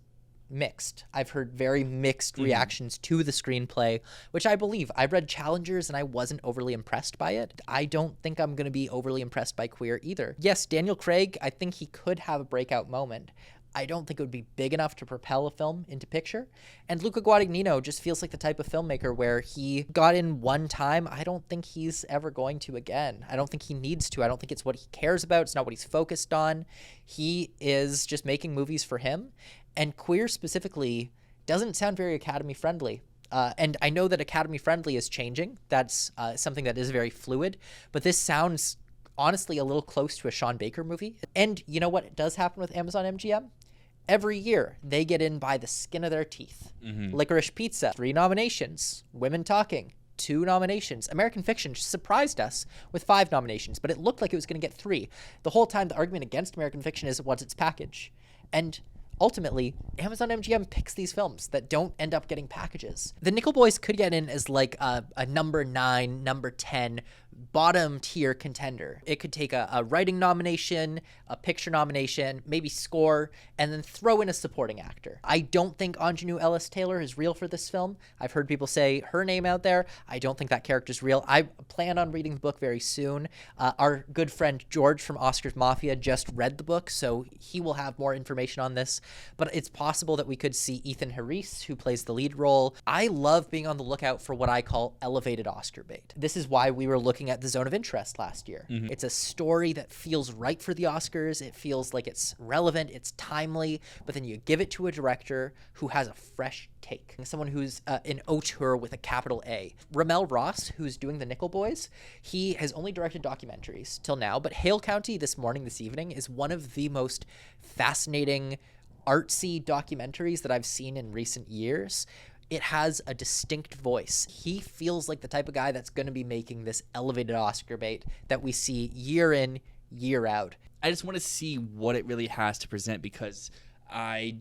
mixed. I've heard very mixed reactions to the screenplay, which I believe. I read Challengers and I wasn't overly impressed by it. I don't think I'm going to be overly impressed by Queer either. Yes, Daniel Craig, I think he could have a breakout moment. I don't think it would be big enough to propel a film into picture. And Luca Guadagnino just feels like the type of filmmaker where he got in one time. I don't think he's ever going to again. I don't think he needs to. I don't think it's what he cares about. It's not what he's focused on. He is just making movies for him. And Queer specifically doesn't sound very Academy friendly. And I know that Academy friendly is changing. That's something that is very fluid. But this sounds honestly a little close to a Sean Baker movie. And you know what does happen with Amazon MGM? Every year, they get in by the skin of their teeth. Licorice Pizza, 3 nominations. Women Talking, 2 nominations. American Fiction surprised us with 5 nominations, but it looked like it was going to get 3. The whole time, the argument against American Fiction is what's its package. And ultimately, Amazon MGM picks these films that don't end up getting packages. The Nickel Boys could get in as like a number 9, number 10, bottom tier contender. It could take a writing nomination, a picture nomination, maybe score, and then throw in a supporting actor. I don't think Anjanou Ellis Taylor is real for this film. I've heard people say her name out there. I don't think that character's real. I plan on reading the book very soon. Our good friend George from Oscars Mafia just read the book, so he will have more information on this. But it's possible that we could see Ethan Harris, who plays the lead role. I love being on the lookout for what I call elevated Oscar bait. This is why we were looking at The Zone of Interest last year. It's a story that feels right for the Oscars. It feels like it's relevant, it's timely, but then you give it to a director who has a fresh take. Someone who's an auteur with a capital A. Ramel Ross, who's doing The Nickel Boys, he has only directed documentaries till now, but Hale County this evening is one of the most fascinating artsy documentaries that I've seen in recent years. It has a distinct voice. He feels like the type of guy that's going to be making this elevated Oscar bait that we see year in, year out. I just want to see what it really has to present because I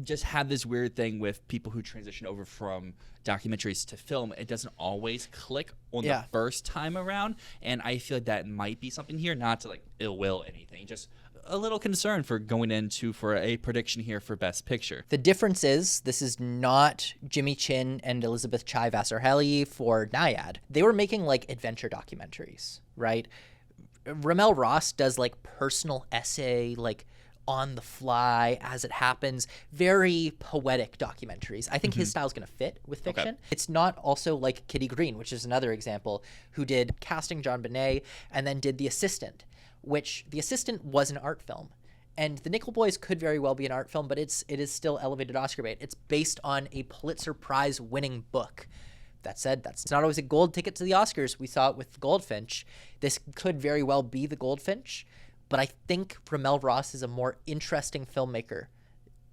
just have this weird thing with people who transition over from documentaries to film. It doesn't always click on the first time around, and I feel like that might be something here, not to like ill will anything, just a little concern for going into for a prediction here for Best Picture. The difference is this is not Jimmy Chin and Elizabeth Chai Vasarhelyi for Naiad. They were making like adventure documentaries, right? Ramel Ross does like personal essay, like on the fly as it happens, very poetic documentaries. I think his style's going to fit with fiction. Okay. It's not also like Kitty Green, which is another example, who did Casting John Bonet and then did The Assistant, which The Assistant was an art film. And The Nickel Boys could very well be an art film, but it is still elevated Oscar bait. It's based on a Pulitzer Prize winning book. That said, that's not always a gold ticket to the Oscars. We saw it with Goldfinch. This could very well be the Goldfinch, but I think Ramel Ross is a more interesting filmmaker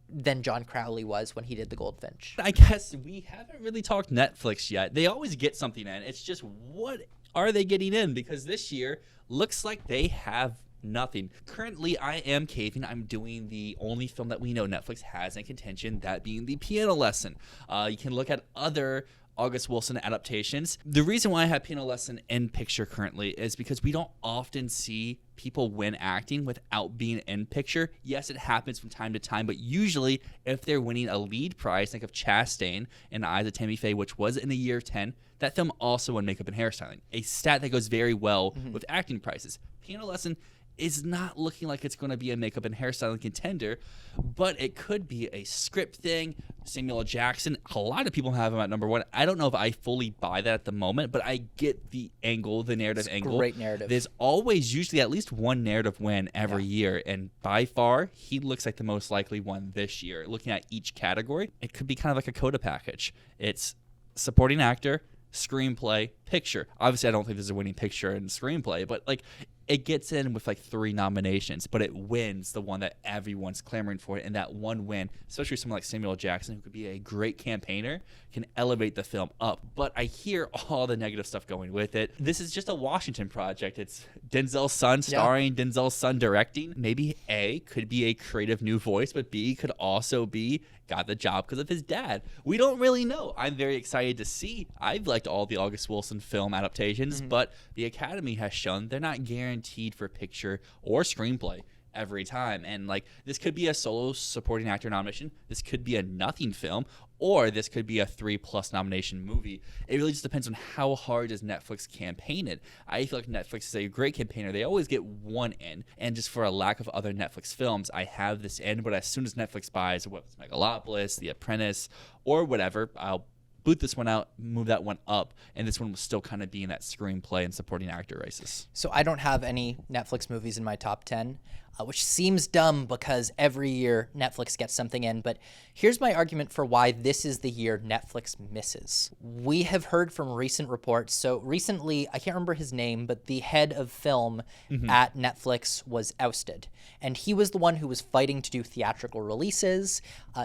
than John Crowley was when he did the Goldfinch. I guess we haven't really talked Netflix yet. They always get something in. It's just what are they getting in? Because this year looks like they have nothing. Currently, I am caving. I'm doing the only film that we know Netflix has in contention, that being The Piano Lesson. You can look at other August Wilson adaptations. The reason why I have Piano Lesson in picture currently is because we don't often see people win acting without being in picture. Yes, it happens from time to time, but usually if they're winning a lead prize, think of Chastain in Eyes of Tammy Faye, which was in the year 10, that film also won makeup and hairstyling, a stat that goes very well with acting prizes. Piano Lesson is not looking like it's going to be a makeup and hairstyling contender, but it could be a script thing. Samuel L. Jackson, a lot of people have him at number 1. I don't know if I fully buy that at the moment, but I get the angle, the narrative angle. Great narrative. There's always usually at least one narrative win every year, and by far, he looks like the most likely one this year. Looking at each category, it could be kind of like a coda package. It's supporting actor, screenplay, picture. Obviously, I don't think there's a winning picture and screenplay, but like it gets in with like 3 nominations, but it wins the one that everyone's clamoring for. And that one win, especially someone like Samuel L. Jackson, who could be a great campaigner, can elevate the film up. But I hear all the negative stuff going with it. This is just a Washington project. It's Denzel's son starring, Denzel's son directing. Maybe A, could be a creative new voice, but B, could also be got the job because of his dad. We don't really know. I'm very excited to see. I've liked all the August Wilson film adaptations, but the Academy has shown they're not guaranteed for picture or screenplay every time. And like, this could be a solo supporting actor nomination. This could be a nothing film, or this could be a 3+ nomination movie. It really just depends on how hard does Netflix campaign it. I feel like Netflix is a great campaigner. They always get one in, and just for a lack of other Netflix films, I have this in. But as soon as Netflix buys whether it's Megalopolis, The Apprentice, or whatever, I'll boot this one out, move that one up, and this one will still kind of be in that screenplay and supporting actor races. So I don't have any Netflix movies in my top 10, which seems dumb because every year Netflix gets something in. But here's my argument for why this is the year Netflix misses. We have heard from recent reports. So recently, I can't remember his name, but the head of film at Netflix was ousted. And he was the one who was fighting to do theatrical releases.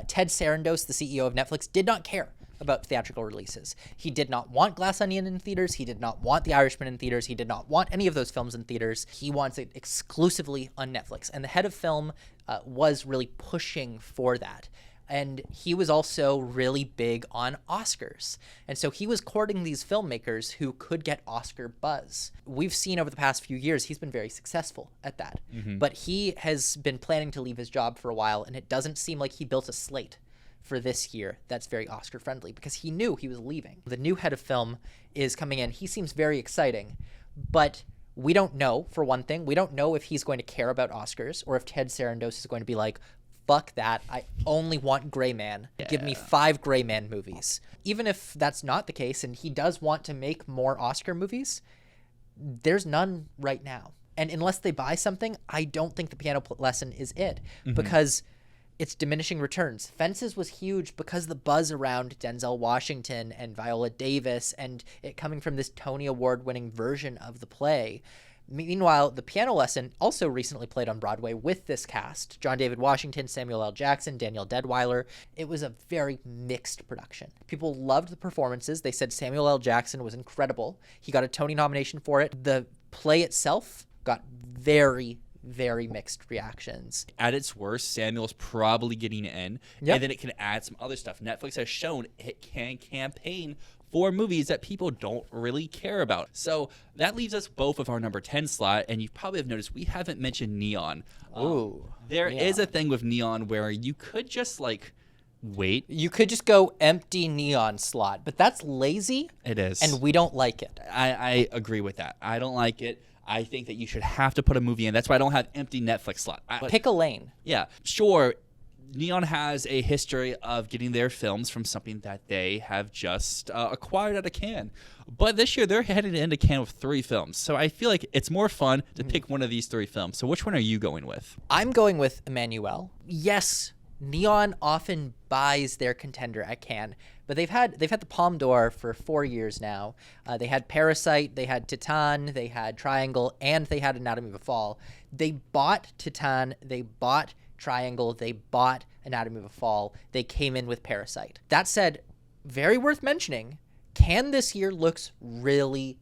Ted Sarandos, the CEO of Netflix, did not care about theatrical releases. He did not want Glass Onion in theaters. He did not want The Irishman in theaters. He did not want any of those films in theaters. He wants it exclusively on Netflix. And the head of film was really pushing for that. And he was also really big on Oscars. And so he was courting these filmmakers who could get Oscar buzz. We've seen over the past few years, he's been very successful at that. But he has been planning to leave his job for a while, and it doesn't seem like he built a slate for this year that's very Oscar friendly because he knew he was leaving. The new head of film is coming in. He seems very exciting, but we don't know, for one thing, we don't know if he's going to care about Oscars or if Ted Sarandos is going to be like, fuck that, I only want Gray Man. Give me 5 Gray Man movies. Even if that's not the case and he does want to make more Oscar movies, there's none right now. And unless they buy something, I don't think The Piano Lesson is it because it's diminishing returns. Fences was huge because the buzz around Denzel Washington and Viola Davis and it coming from this Tony Award-winning version of the play. Meanwhile, The Piano Lesson also recently played on Broadway with this cast. John David Washington, Samuel L. Jackson, Daniel Deadwyler. It was a very mixed production. People loved the performances. They said Samuel L. Jackson was incredible. He got a Tony nomination for it. The play itself got very mixed reactions. At its worst, Samuel's probably getting in, and then it can add some other stuff. Netflix has shown it can campaign for movies that people don't really care about. So that leaves us both with our number 10 slot, and you probably have noticed we haven't mentioned Neon. There is a thing with Neon where you could just like wait. You could just go empty Neon slot, but that's lazy. It is. And we don't like it. I agree with that. I don't like it. I think that you should have to put a movie in. That's why I don't have empty Netflix slot. Pick a lane. Yeah, sure. Neon has a history of getting their films from something that they have just acquired at a can. But this year, they're heading into Cannes with 3 films. So I feel like it's more fun to pick one of these 3 films. So which one are you going with? I'm going with Emmanuelle. Yes, Neon often buys their contender at Cannes, but they've had the Palme d'Or for 4 years now. They had Parasite, they had Titan, they had Triangle, and they had Anatomy of a Fall. They bought Titan, they bought Triangle, they bought Anatomy of a Fall. They came in with Parasite. That said, very worth mentioning, Cannes this year looks really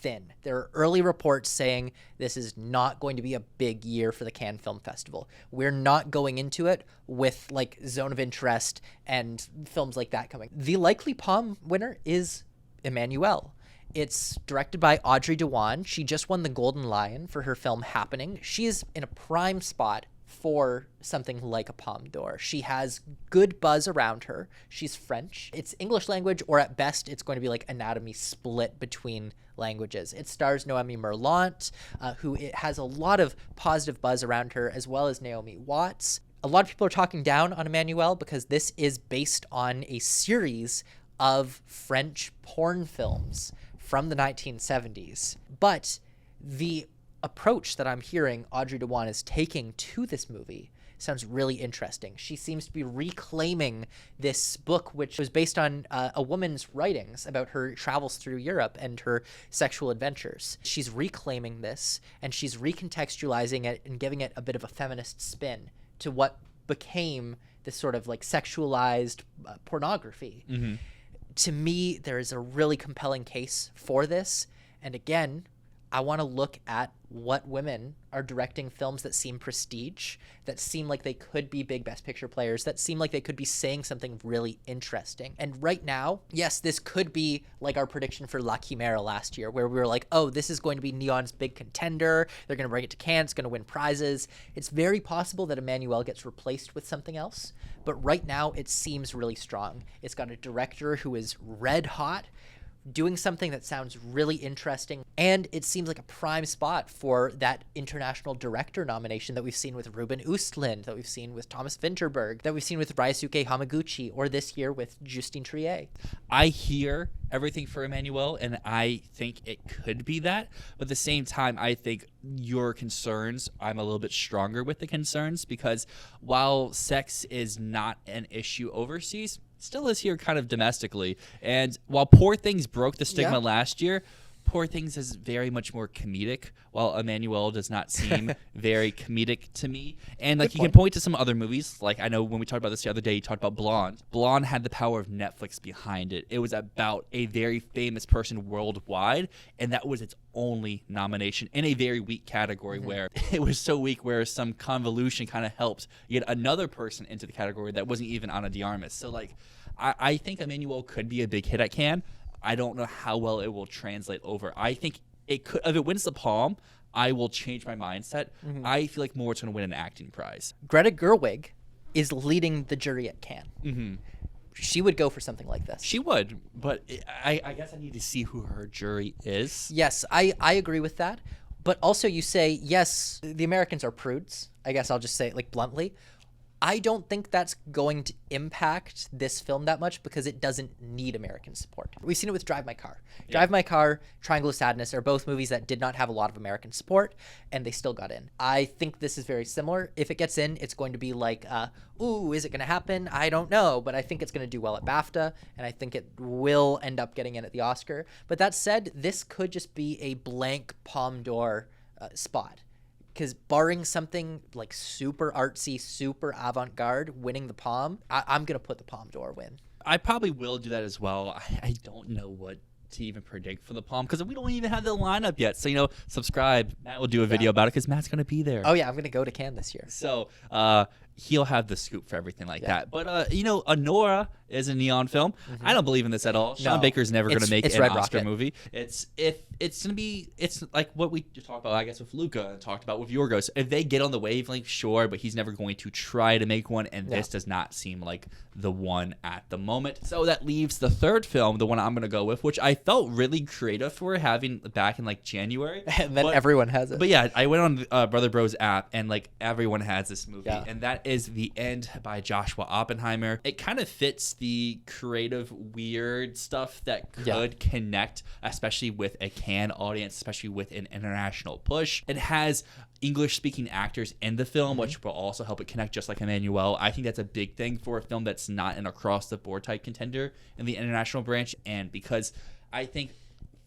thin. There are early reports saying this is not going to be a big year for the Cannes Film Festival. We're not going into it with like Zone of Interest and films like that coming. The likely Palme winner is Emmanuelle. It's directed by Audrey Diwan. She just won the Golden Lion for her film Happening. She is in a prime spot for something like a Palme d'Or. She has good buzz around her. She's French. It's English language, or at best, it's going to be like Anatomy split between languages. It stars Noémie Merlant, who it has a lot of positive buzz around her, as well as Naomi Watts. A lot of people are talking down on Emmanuelle because this is based on a series of French porn films from the 1970s. But the approach that I'm hearing Audrey Diwan is taking to this movie sounds really interesting. She seems to be reclaiming this book, which was based on a woman's writings about her travels through Europe and her sexual adventures. She's reclaiming this, and she's recontextualizing it and giving it a bit of a feminist spin to what became this sort of like sexualized pornography. Mm-hmm. To me, there is a really compelling case for this. And again, I want to look at what women are directing films that seem prestige, that seem like they could be big Best Picture players, that seem like they could be saying something really interesting. And right now, yes, this could be like our prediction for La Chimera last year, where we were like, oh, this is going to be Neon's big contender. They're going to bring it to Cannes. It's going to win prizes. It's very possible that Emmanuelle gets replaced with something else. But right now, it seems really strong. It's got a director who is red hot, doing something that sounds really interesting, and it seems like a prime spot for that international director nomination that we've seen with Ruben Östlund, that we've seen with Thomas Vinterberg, that we've seen with Ryosuke Hamaguchi, or this year with Justine Triet. I hear everything for Emmanuelle, and I think it could be that, but at the same time, I think your concerns, I'm a little bit stronger with the concerns, because while sex is not an issue overseas, still is here kind of domestically. And while Poor Things broke the stigma last year, Poor Things is very much more comedic, while Emmanuelle does not seem very comedic to me. And like you can point to some other movies, like I know when we talked about this the other day, you talked about Blonde. Blonde had the power of Netflix behind it. It was about a very famous person worldwide, and that was its only nomination in a very weak category where it was so weak where some convolution kind of helped get another person into the category that wasn't even Ana de Armas. So like I think Emmanuelle could be a big hit at Cannes. I don't know how well it will translate over. I think it could, if it wins the Palme, I will change my mindset. I feel like more it's going to win an acting prize. Greta Gerwig is leading the jury at Cannes. She would go for something like this. She would, but I guess I need to see who her jury is. Yes, I agree with that. But also you say, yes, the Americans are prudes. I guess I'll just say it like bluntly. I don't think that's going to impact this film that much because it doesn't need American support. We've seen it with Drive My Car. Yeah. Drive My Car, Triangle of Sadness are both movies that did not have a lot of American support, and they still got in. I think this is very similar. If it gets in, it's going to be like, ooh, is it going to happen? I don't know, but I think it's going to do well at BAFTA, and I think it will end up getting in at the Oscar. But that said, this could just be a blank Palme d'Or spot. Because barring something like super artsy, super avant-garde winning the Palme, I'm going to put the Palme d'Or win. I probably will do that as well. I don't know what to even predict for the Palme because we don't even have the lineup yet. So, subscribe. Matt will do a video about it because Matt's going to be there. Oh, yeah. I'm going to go to Cannes this year. So, he'll have the scoop for everything like that. But, Anora is a Neon film. I don't believe in this at all. Sean Baker's never going to make an Oscar movie. It's like what we just talked about, I guess, with Luca and talked about with Yorgos. If they get on the wavelength, sure, but he's never going to try to make one, and this does not seem like the one at the moment. So that leaves the third film, the one I'm going to go with, which I felt really creative for having back in like January. And then everyone has it. But yeah, I went on Brother Bros app, and like everyone has this movie, and that is The End by Joshua Oppenheimer. It kind of fits the creative, weird stuff that could connect, especially with a Cannes audience, especially with an international push. It has English-speaking actors in the film, which will also help it connect, just like Emmanuelle. I think that's a big thing for a film that's not an across-the-board type contender in the international branch, and because I think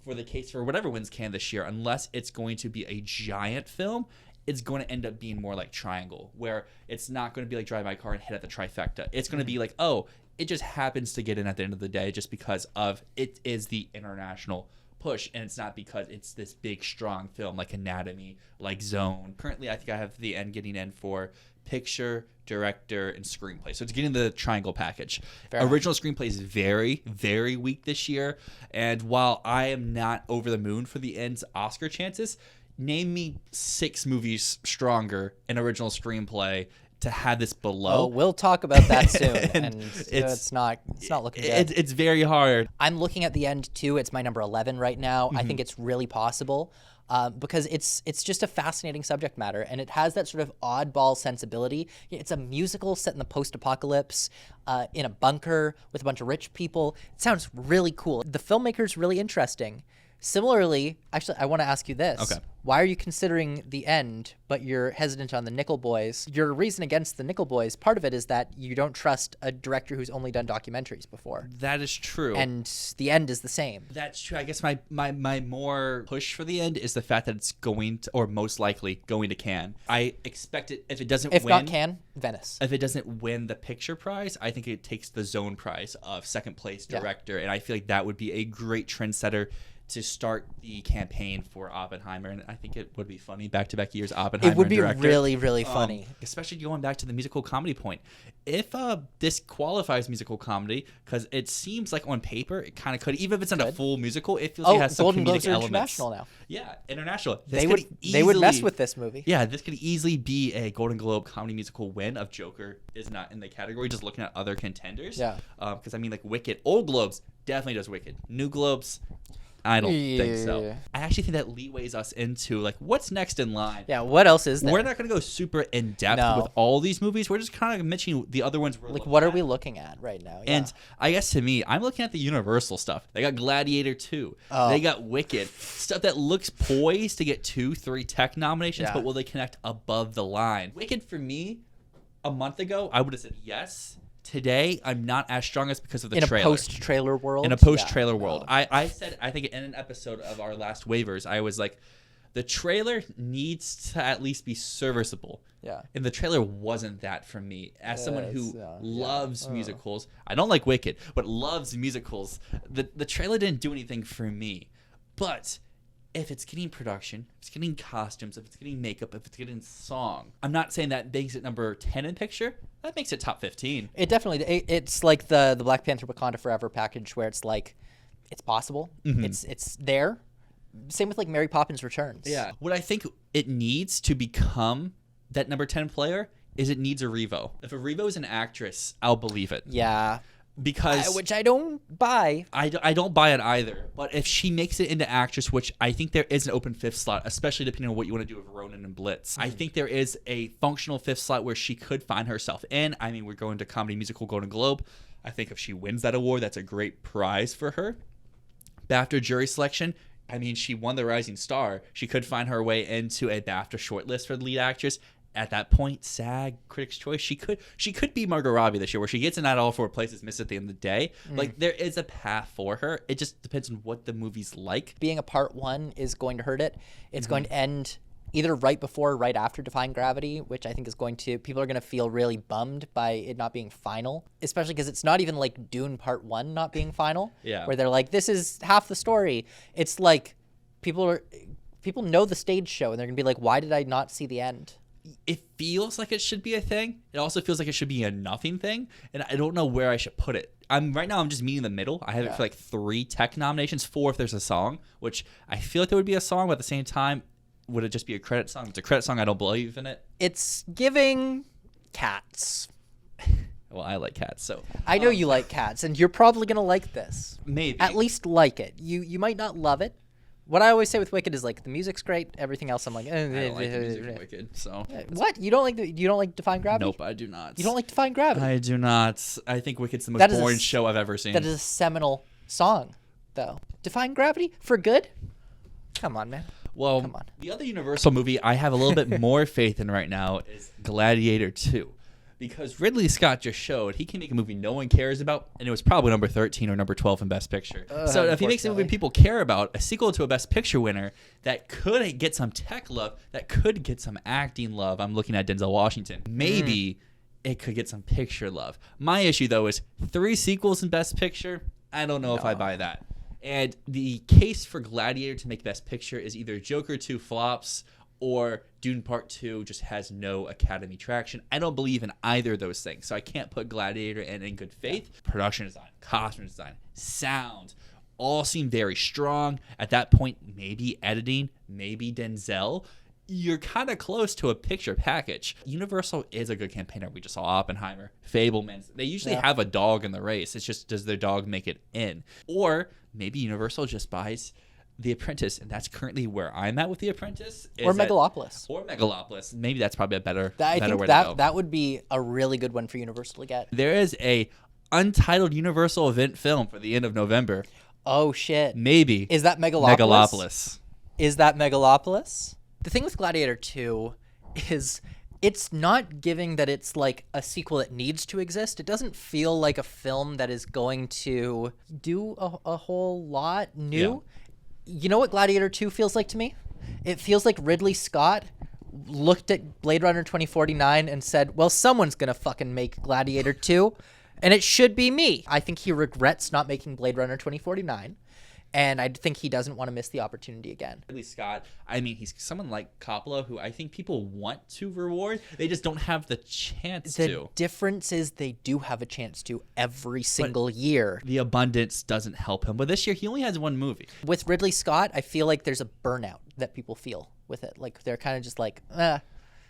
for the case for whatever wins Cannes this year, unless it's going to be a giant film, it's going to end up being more like Triangle, where it's not going to be like Drive My Car and hit at the trifecta. It's going to be like, it just happens to get in at the end of the day just because of it is the international push, and it's not because it's this big, strong film like Anatomy, like Zone. Currently, I think I have the end getting in for picture, director, and screenplay. So it's getting the triangle package. Original screenplay is very, very weak this year. And while I am not over the moon for the end's Oscar chances, name me 6 movies stronger in original screenplay to have this below. Oh, we'll talk about that soon. and it's not looking good. It's very hard. I'm looking at the end too. It's my number 11 right now. I think it's really possible. Because it's just a fascinating subject matter, and it has that sort of oddball sensibility. It's a musical set in the post-apocalypse, in a bunker with a bunch of rich people. It sounds really cool. The filmmaker's really interesting. Similarly, actually, I want to ask you this. Okay. Why are you considering The End, but you're hesitant on the Nickel Boys? Your reason against the Nickel Boys, part of it is that you don't trust a director who's only done documentaries before. That is true. And The End is the same. That's true. I guess my more push for The End is the fact that it's going to, or most likely going to Cannes. I expect it, if it doesn't If win. not Cannes, Venice. If it doesn't win the picture prize, I think it takes the Zone prize of second place director. And I feel like that would be a great trendsetter to start the campaign for Oppenheimer, and I think it would be funny back-to-back years Oppenheimer. It would be director. really, really funny, especially going back to the musical comedy point. If this qualifies musical comedy, because it seems like on paper it kind of could, even if it's not a full musical, it feels like it has some Golden comedic Globes are elements. International now. Yeah, international. They would mess with this movie. Yeah, this could easily be a Golden Globe comedy musical win. Of Joker is not in the category. Just looking at other contenders. Yeah. Because I mean, like Wicked, old Globes definitely does Wicked. New Globes, I don't think so. I actually think that leeways us into like what's next in line. Yeah, what else is there? We're not going to go super in depth with all these movies. We're just kind of mentioning the other ones. Like, what are we looking at right now? Yeah. And I guess to me, I'm looking at the Universal stuff. They got Gladiator 2. They got Wicked. Stuff that looks poised to get 2-3 tech nominations, but will they connect above the line? Wicked for me, a month ago, I would have said yes. Today, I'm not as strong as because of the trailer. In a post-trailer world? In a post-trailer world. I said, I think in an episode of our last waivers, I was like, the trailer needs to at least be serviceable. Yeah. And the trailer wasn't that for me. As someone who loves musicals, I don't like Wicked, but loves musicals, the trailer didn't do anything for me. But if it's getting production, if it's getting costumes, if it's getting makeup, if it's getting song, I'm not saying that makes it number 10 in picture. That makes it top 15. It definitely, it's like the Black Panther Wakanda Forever package where it's like, it's possible. It's there. Same with like Mary Poppins Returns. Yeah. What I think it needs to become that number 10 player is it needs a Revo. If a Revo is an actress, I'll believe it. Yeah. Because which I don't buy. I don't buy it either. But if she makes it into actress, which I think there is an open 5th slot, especially depending on what you want to do with Ronan and Blitz. I think there is a functional 5th slot where she could find herself in. I mean, we're going to Comedy Musical Golden Globe. I think if she wins that award, that's a great prize for her. BAFTA jury selection, I mean, she won the Rising Star. She could find her way into a BAFTA shortlist for the lead actress. At that point, SAG, Critics' Choice, she could be Margot Robbie this year, where she gets in at all 4 places, missed at the end of the day. Like, there is a path for her. It just depends on what the movie's like. Being a part 1 is going to hurt it. It's going to end either right before or right after Defying Gravity, which I think is going to, people are going to feel really bummed by it not being final, especially because it's not even like Dune Part 1 not being final, where they're like, this is half the story. It's like, people know the stage show, and they're going to be like, why did I not see the end? It feels like it should be a thing. It also feels like it should be a nothing thing, and I don't know where I should put it. Right now I'm just meeting the middle. I have it for like 3 tech nominations, 4 if there's a song, which I feel like there would be a song, but at the same time, would it just be a credit song? If it's a credit song, I don't believe in it. It's giving Cats. Well, I like Cats, so I know you like Cats, and you're probably gonna like this. Maybe. At least like it. You might not love it. What I always say with Wicked is like the music's great. Everything else, I'm like, I don't like the music in Wicked. So what? You don't like Defying Gravity? Nope, I do not. You don't like Defying Gravity? I do not. I think Wicked's the most boring show I've ever seen. That is a seminal song, though. Defying Gravity for good? Come on, man. Well, come on. The other Universal movie I have a little bit more faith in right now is Gladiator 2. Because Ridley Scott just showed he can make a movie no one cares about, and it was probably number 13 or number 12 in Best Picture. So if he makes a movie people care about, a sequel to a Best Picture winner that could get some tech love, that could get some acting love, I'm looking at Denzel Washington, maybe it could get some picture love. My issue, though, is 3 sequels in Best Picture. I don't know if I buy that. And the case for Gladiator to make Best Picture is either Joker 2 flops or Dune Part 2 just has no Academy traction. I don't believe in either of those things, so I can't put Gladiator in good faith. Production design, costume design, sound, all seem very strong. At that point, maybe editing, maybe Denzel. You're kind of close to a picture package. Universal is a good campaigner. We just saw Oppenheimer, Fabelmans. They usually have a dog in the race. It's just, does their dog make it in? Or maybe Universal just buys The Apprentice, and that's currently where I'm at with The Apprentice. Or Megalopolis. Or Megalopolis. Maybe that's probably a better I think way to go. That would be a really good one for Universal to get. There is a untitled Universal event film for the end of November. Oh, shit. Maybe. Is that Megalopolis? Megalopolis. Is that Megalopolis? The thing with Gladiator 2 is it's not giving that it's like a sequel that needs to exist. It doesn't feel like a film that is going to do a whole lot new. Yeah. You know what Gladiator 2 feels like to me? It feels like Ridley Scott looked at Blade Runner 2049 and said, well, someone's going to fucking make Gladiator 2, and it should be me. I think he regrets not making Blade Runner 2049. And I think he doesn't want to miss the opportunity again. Ridley Scott, I mean, he's someone like Coppola who I think people want to reward. They just don't have the chance to. The difference is they do have a chance to every single year. The abundance doesn't help him. But this year, he only has one movie. With Ridley Scott, I feel like there's a burnout that people feel with it. Like, they're kind of just like,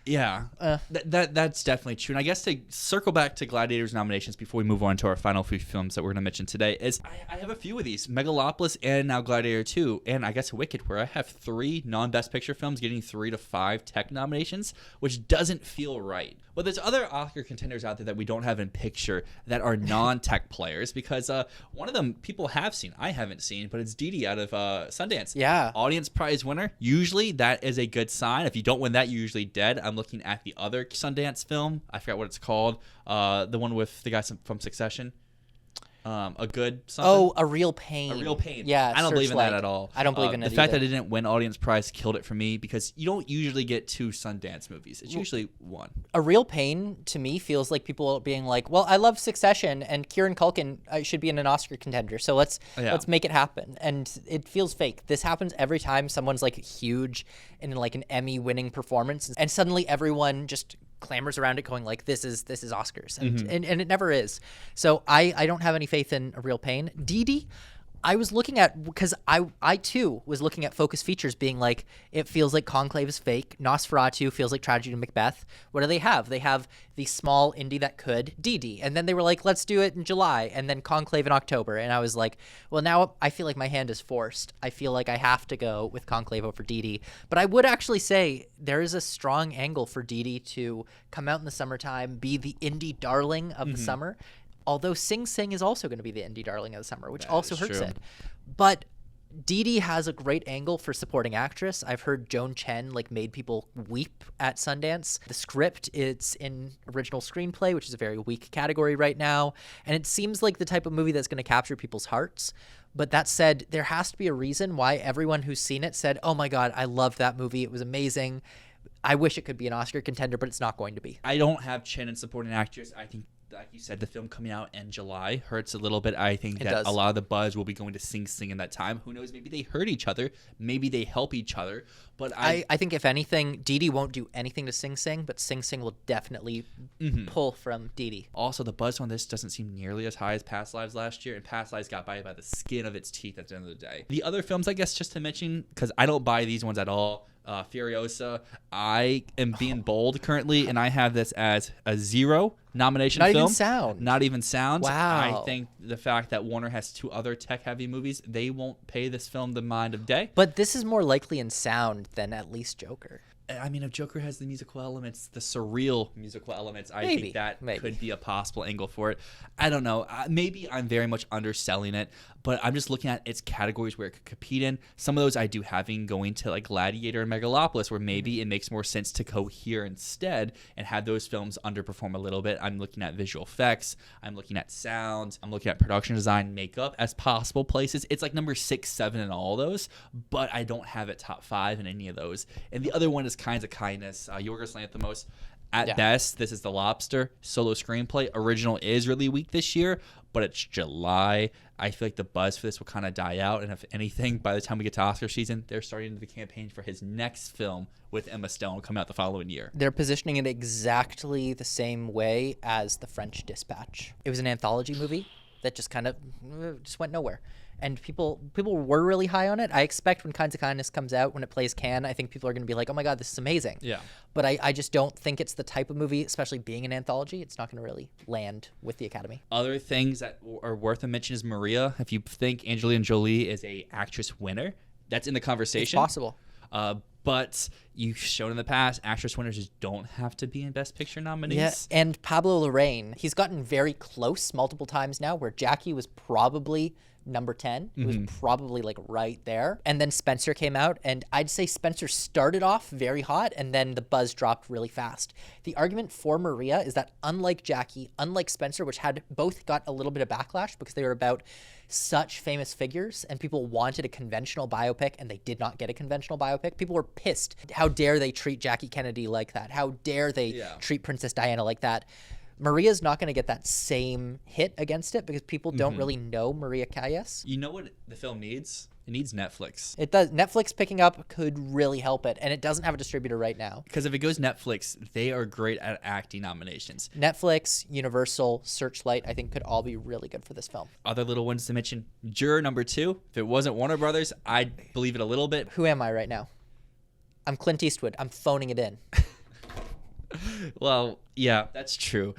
Yeah, that's definitely true. And I guess to circle back to Gladiator's nominations before we move on to our final few films that we're going to mention today is I have a few of these. Megalopolis and now Gladiator 2 and I guess Wicked, where I have 3 non-Best Picture films getting 3 to 5 tech nominations, which doesn't feel right. But there's other Oscar contenders out there that we don't have in picture that are non-tech players because one of them people have seen, I haven't seen, but it's Didi out of Sundance. Yeah. Audience prize winner. Usually that is a good sign. If you don't win that, you're usually dead. I'm looking at the other Sundance film. I forgot what it's called. The one with the guy from Succession. A good something. Oh, A Real Pain. A Real Pain. Yeah, I don't believe in that at all. I don't believe in it The fact either. that it didn't win audience prize killed it for me because you don't usually get 2 Sundance movies. It's usually 1. A Real Pain, to me, feels like people being like, well, I love Succession, and Kieran Culkin should be in an Oscar contender, so let's make it happen. And it feels fake. This happens every time someone's like huge in like an Emmy-winning performance, and suddenly everyone just clamors around it going like, this is Oscars. And it never is. So I don't have any faith in A Real Pain. Didi, I was looking at, because I too was looking at Focus Features being like, it feels like Conclave is fake. Nosferatu feels like Tragedy of Macbeth. What do they have? They have the small indie that could, Didi. And then they were like, let's do it in July. And then Conclave in October. And I was like, well, now I feel like my hand is forced. I feel like I have to go with Conclave over Didi. But I would actually say there is a strong angle for Didi to come out in the summertime, be the indie darling of the summer. Although Sing Sing is also going to be the indie darling of the summer, which also hurts it. But Didi has a great angle for supporting actress. I've heard Joan Chen like made people weep at Sundance. The script, it's in original screenplay, which is a very weak category right now. And it seems like the type of movie that's going to capture people's hearts. But that said, there has to be a reason why everyone who's seen it said, oh my God, I loved that movie. It was amazing. I wish it could be an Oscar contender, but it's not going to be. I don't have Chen in supporting actress. I think, like you said, the film coming out in July hurts a little bit. I think that a lot of the buzz will be going to Sing Sing in that time. Who knows? Maybe they hurt each other. Maybe they help each other. But I think if anything, Didi won't do anything to Sing Sing, but Sing Sing will definitely pull from Didi. Also, the buzz on this doesn't seem nearly as high as Past Lives last year, and Past Lives got by the skin of its teeth at the end of the day. The other films, I guess, just to mention, because I don't buy these ones at all. Furiosa, I am being bold currently, and I have this as a 0 nomination film. Not even sound. Wow. I think the fact that Warner has 2 other tech-heavy movies, they won't pay this film the mind of day. But this is more likely in sound than at least Joker. I mean, if Joker has the musical elements, the surreal musical elements, I think that could be a possible angle for it. I don't know. Maybe I'm very much underselling it, but I'm just looking at its categories where it could compete in. Some of those I do having going to like Gladiator and Megalopolis, where maybe it makes more sense to go here instead and have those films underperform a little bit. I'm looking at visual effects. I'm looking at sound. I'm looking at production design, makeup as possible places. It's like number 6, 7 in all those, but I don't have it top 5 in any of those. And the other one is Kinds of Kindness, Yorgos Lanthimos. At best, this is The Lobster. Solo screenplay. Original is really weak this year, but it's July. I feel like the buzz for this will kind of die out. And if anything, by the time we get to Oscar season, they're starting the campaign for his next film with Emma Stone coming out the following year. They're positioning it exactly the same way as The French Dispatch. It was an anthology movie that just kind of just went nowhere. And people were really high on it. I expect when Kinds of Kindness comes out, when it plays Cannes, I think people are going to be like, oh my God, this is amazing. Yeah. But I just don't think it's the type of movie, especially being an anthology, it's not going to really land with the Academy. Other things that are worth a mention is Maria. If you think Angelina Jolie is a actress winner, that's in the conversation. It's possible. But you've shown in the past, actress winners just don't have to be in Best Picture nominees. Yeah, and Pablo Larraín, he's gotten very close multiple times now, where Jackie was probably number 10. It was probably like right there. And then Spencer came out, and I'd say Spencer started off very hot, and then the buzz dropped really fast. The argument for Maria is that unlike Jackie, unlike Spencer, which had both got a little bit of backlash because they were about such famous figures and people wanted a conventional biopic and they did not get a conventional biopic. People were pissed. How dare they treat Jackie Kennedy like that? How dare they treat Princess Diana like that? Maria's not going to get that same hit against it because people don't really know Maria Callas. You know what the film needs? It needs Netflix. It does. Netflix picking up could really help it, and it doesn't have a distributor right now. Because if it goes Netflix, they are great at acting nominations. Netflix, Universal, Searchlight, I think could all be really good for this film. Other little ones to mention, Juror number 2. If it wasn't Warner Brothers, I'd believe it a little bit. Who am I right now? I'm Clint Eastwood. I'm phoning it in. Well, yeah, that's true.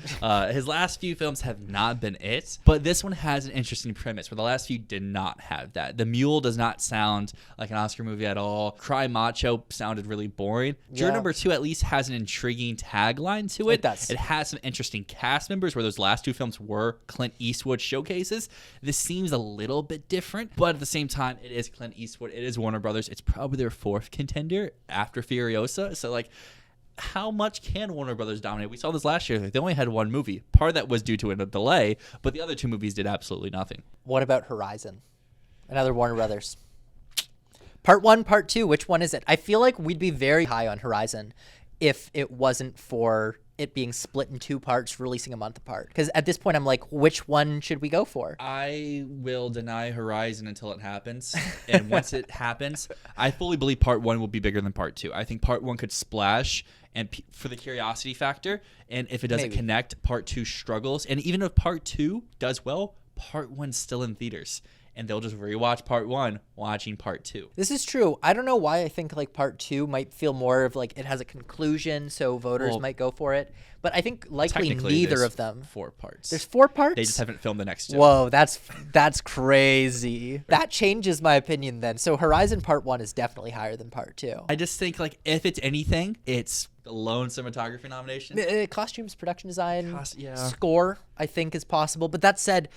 His last few films have not been it, but this one has an interesting premise where the last few did not have that. The Mule does not sound like an Oscar movie at all. Cry Macho sounded really boring. Juror number 2 at least has an intriguing tagline to it. It does. It has some interesting cast members where those last 2 films were Clint Eastwood showcases. This seems a little bit different, but at the same time, it is Clint Eastwood. It is Warner Brothers. It's probably their 4th contender after Furiosa. So, like, how much can Warner Brothers dominate? We saw this last year. They only had one movie. Part of that was due to a delay, but the other 2 movies did absolutely nothing. What about Horizon? Another Warner Brothers. Part 1, Part 2, which one is it? I feel like we'd be very high on Horizon if it wasn't for it being split in 2 parts, releasing a month apart. Because at this point, I'm like, which one should we go for? I will deny Horizon until it happens. And once it happens, I fully believe Part 1 will be bigger than Part 2. I think Part 1 could splash and for the curiosity factor. And if it doesn't connect, Part 2 struggles. And even if Part 2 does well, Part 1's still in theaters. And they'll just rewatch Part 1 watching Part 2. This is true. I don't know why I think like Part 2 might feel more of like it has a conclusion, so voters might go for it. But I think likely neither of them. 4 parts. There's 4 parts? They just haven't filmed the next 2. Whoa, that's crazy. That changes my opinion then. So Horizon Part 1 is definitely higher than Part 2. I just think like if it's anything, it's alone cinematography nomination. Costumes, production design, score, I think is possible. But that said,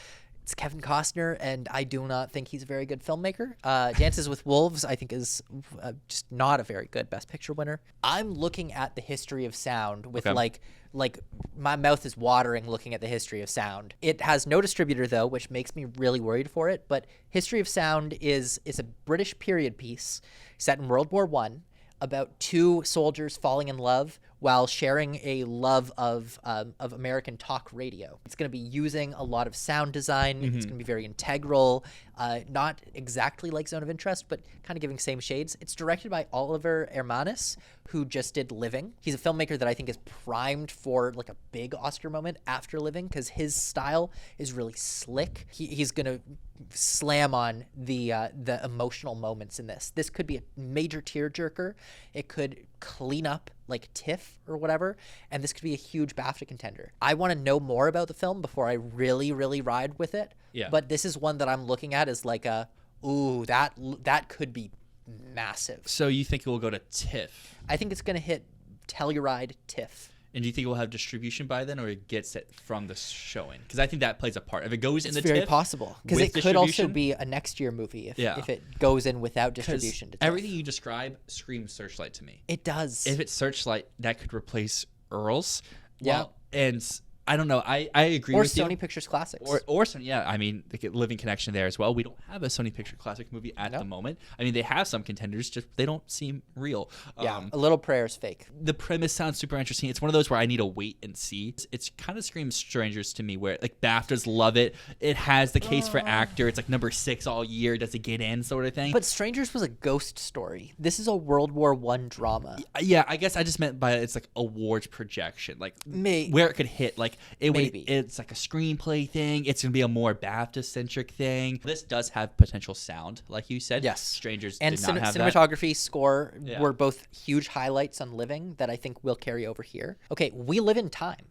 it's Kevin Costner, and I do not think he's a very good filmmaker. Dances with Wolves, I think, is just not a very good Best Picture winner. I'm looking at the history of sound with like my mouth is watering looking at the history of sound. It has no distributor though, which makes me really worried for it. But History of Sound is a British period piece set in World War I about 2 soldiers falling in love while sharing a love of American talk radio. It's going to be using a lot of sound design. It's going to be very integral, not exactly like Zone of Interest, but kind of giving same shades. It's directed by Oliver Hermanus, who just did Living. He's a filmmaker that I think is primed for like a big Oscar moment after Living because his style is really slick. He's going to slam on the emotional moments in this. This could be a major tearjerker. It could clean up like TIFF or whatever, and this could be a huge BAFTA contender. I want to know more about the film before I really, really ride with it. Yeah. But this is one that I'm looking at as like that could be massive. So you think it will go to TIFF? I think it's going to hit Telluride, TIFF. And do you think it will have distribution by then, or it gets it from the showing? Because I think that plays a part. If it goes in the TIFF, it's very possible. Because it could also be a next year movie if it goes in without distribution. To everything you describe screams Searchlight to me. It does. If it's Searchlight, that could replace Earl's. Yeah. And I don't know. I agree Or with you. Sony Pictures Classics. Or Sony, yeah. I mean, the living connection there as well. We don't have a Sony Picture Classic movie at the moment. I mean, they have some contenders, just they don't seem real. Yeah, A Little Prayer is fake. The premise sounds super interesting. It's one of those where I need to wait and see. It's kind of screams Strangers to me, where like BAFTAs love it. It has the case for actor. It's like number 6 all year. Does it get in, sort of thing? But Strangers was a ghost story. This is a World War I drama. Yeah, I guess I just meant by it's like awards projection, like where it could hit. Like it's like a screenplay thing. It's gonna be a more BAFTA centric thing. This does have potential sound, like you said. Yes, Strangers and did not have cinematography, that. Score were both huge highlights on Living that I think will carry over here. Okay, We Live in Time.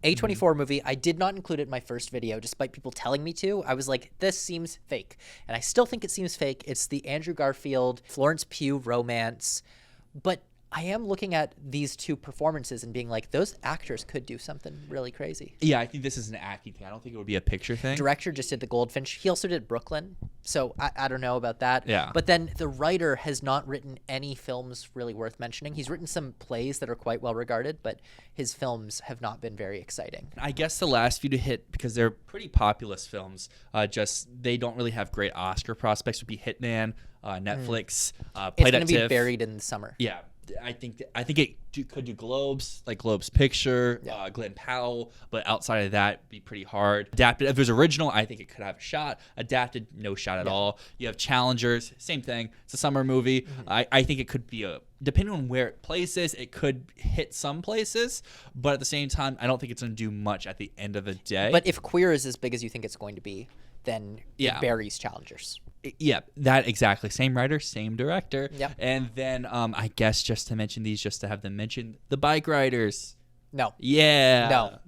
A24 movie. I did not include it in my first video, despite people telling me to. I was like, this seems fake. And I still think it seems fake. It's the Andrew Garfield, Florence Pugh romance. But I am looking at these two performances and being like, those actors could do something really crazy. Yeah, I think this is an acting thing. I don't think it would be a picture thing. Director just did The Goldfinch. He also did Brooklyn. So I don't know about that. Yeah. But then the writer has not written any films really worth mentioning. He's written some plays that are quite well regarded, but his films have not been very exciting. I guess the last few to hit, because they're pretty populist films, just they don't really have great Oscar prospects, would be Hitman, Netflix, It's going to be buried in the summer. Yeah. I think it could do Globes, like Globes Picture, Glenn Powell, but outside of that, be pretty hard. Adapted, if it was original, I think it could have a shot. Adapted, no shot at all. You have Challengers, same thing. It's a summer movie. I think it could be depending on where it places, it could hit some places, but at the same time, I don't think it's going to do much at the end of the day. But if Queer is as big as you think it's going to be, then it buries Challengers. Yeah, that exactly. Same writer, same director. Yep. And then I guess just to mention these, just to have them mentioned, The Bike Riders. No. Yeah.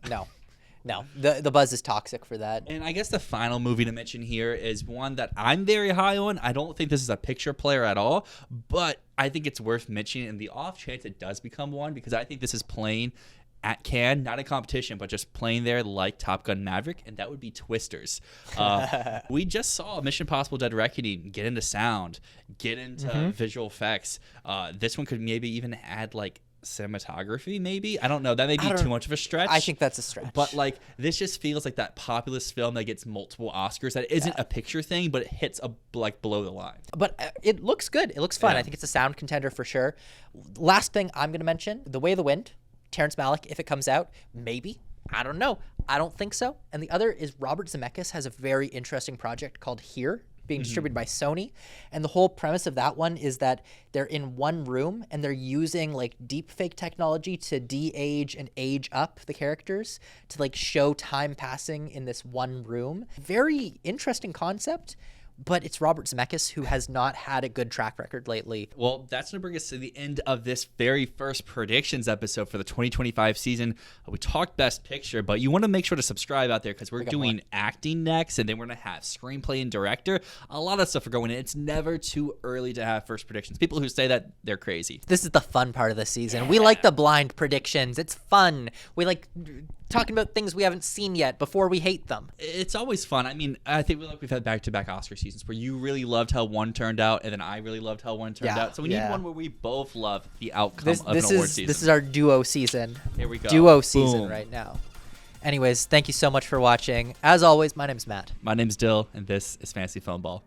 No. The buzz is toxic for that. And I guess the final movie to mention here is one that I'm very high on. I don't think this is a picture player at all, but I think it's worth mentioning in the off chance it does become one, because I think this is playing at Cannes, not a competition, but just playing there like Top Gun Maverick, and that would be Twisters. We just saw Mission Impossible Dead Reckoning get into sound, get into visual effects. This one could maybe even add like cinematography, maybe. I don't know. That may be too much of a stretch. I think that's a stretch. But like this just feels like that populist film that gets multiple Oscars that isn't a picture thing, but it hits like below the line. But it looks good. It looks fun. I think it's a sound contender for sure. Last thing I'm going to mention, The Way of the Wind. Terrence Malick, if it comes out, maybe. I don't know. I don't think so. And the other is Robert Zemeckis has a very interesting project called Here, being distributed by Sony. And the whole premise of that one is that they're in one room and they're using like deep fake technology to de-age and age up the characters to like show time passing in this one room. Very interesting concept. But it's Robert Zemeckis, who has not had a good track record lately. Well, that's going to bring us to the end of this very first predictions episode for the 2025 season. We talked Best Picture, but you want to make sure to subscribe out there because we're doing acting next, and then we're going to have screenplay and director. A lot of stuff are going in. It's never too early to have first predictions. People who say that, they're crazy. This is the fun part of the season. Yeah. We like the blind predictions. It's fun. We like talking about things we haven't seen yet before we hate them. It's always fun. I mean, I think we've had back-to-back Oscar seasons where you really loved how one turned out, and then I really loved how one turned out. So we need one where we both love the outcome of an award season. This is our duo season. Here we go. Duo season right now. Anyways, thank you so much for watching. As always, my name's Matt. My name's Dyl, and this is Fantasy Filmball.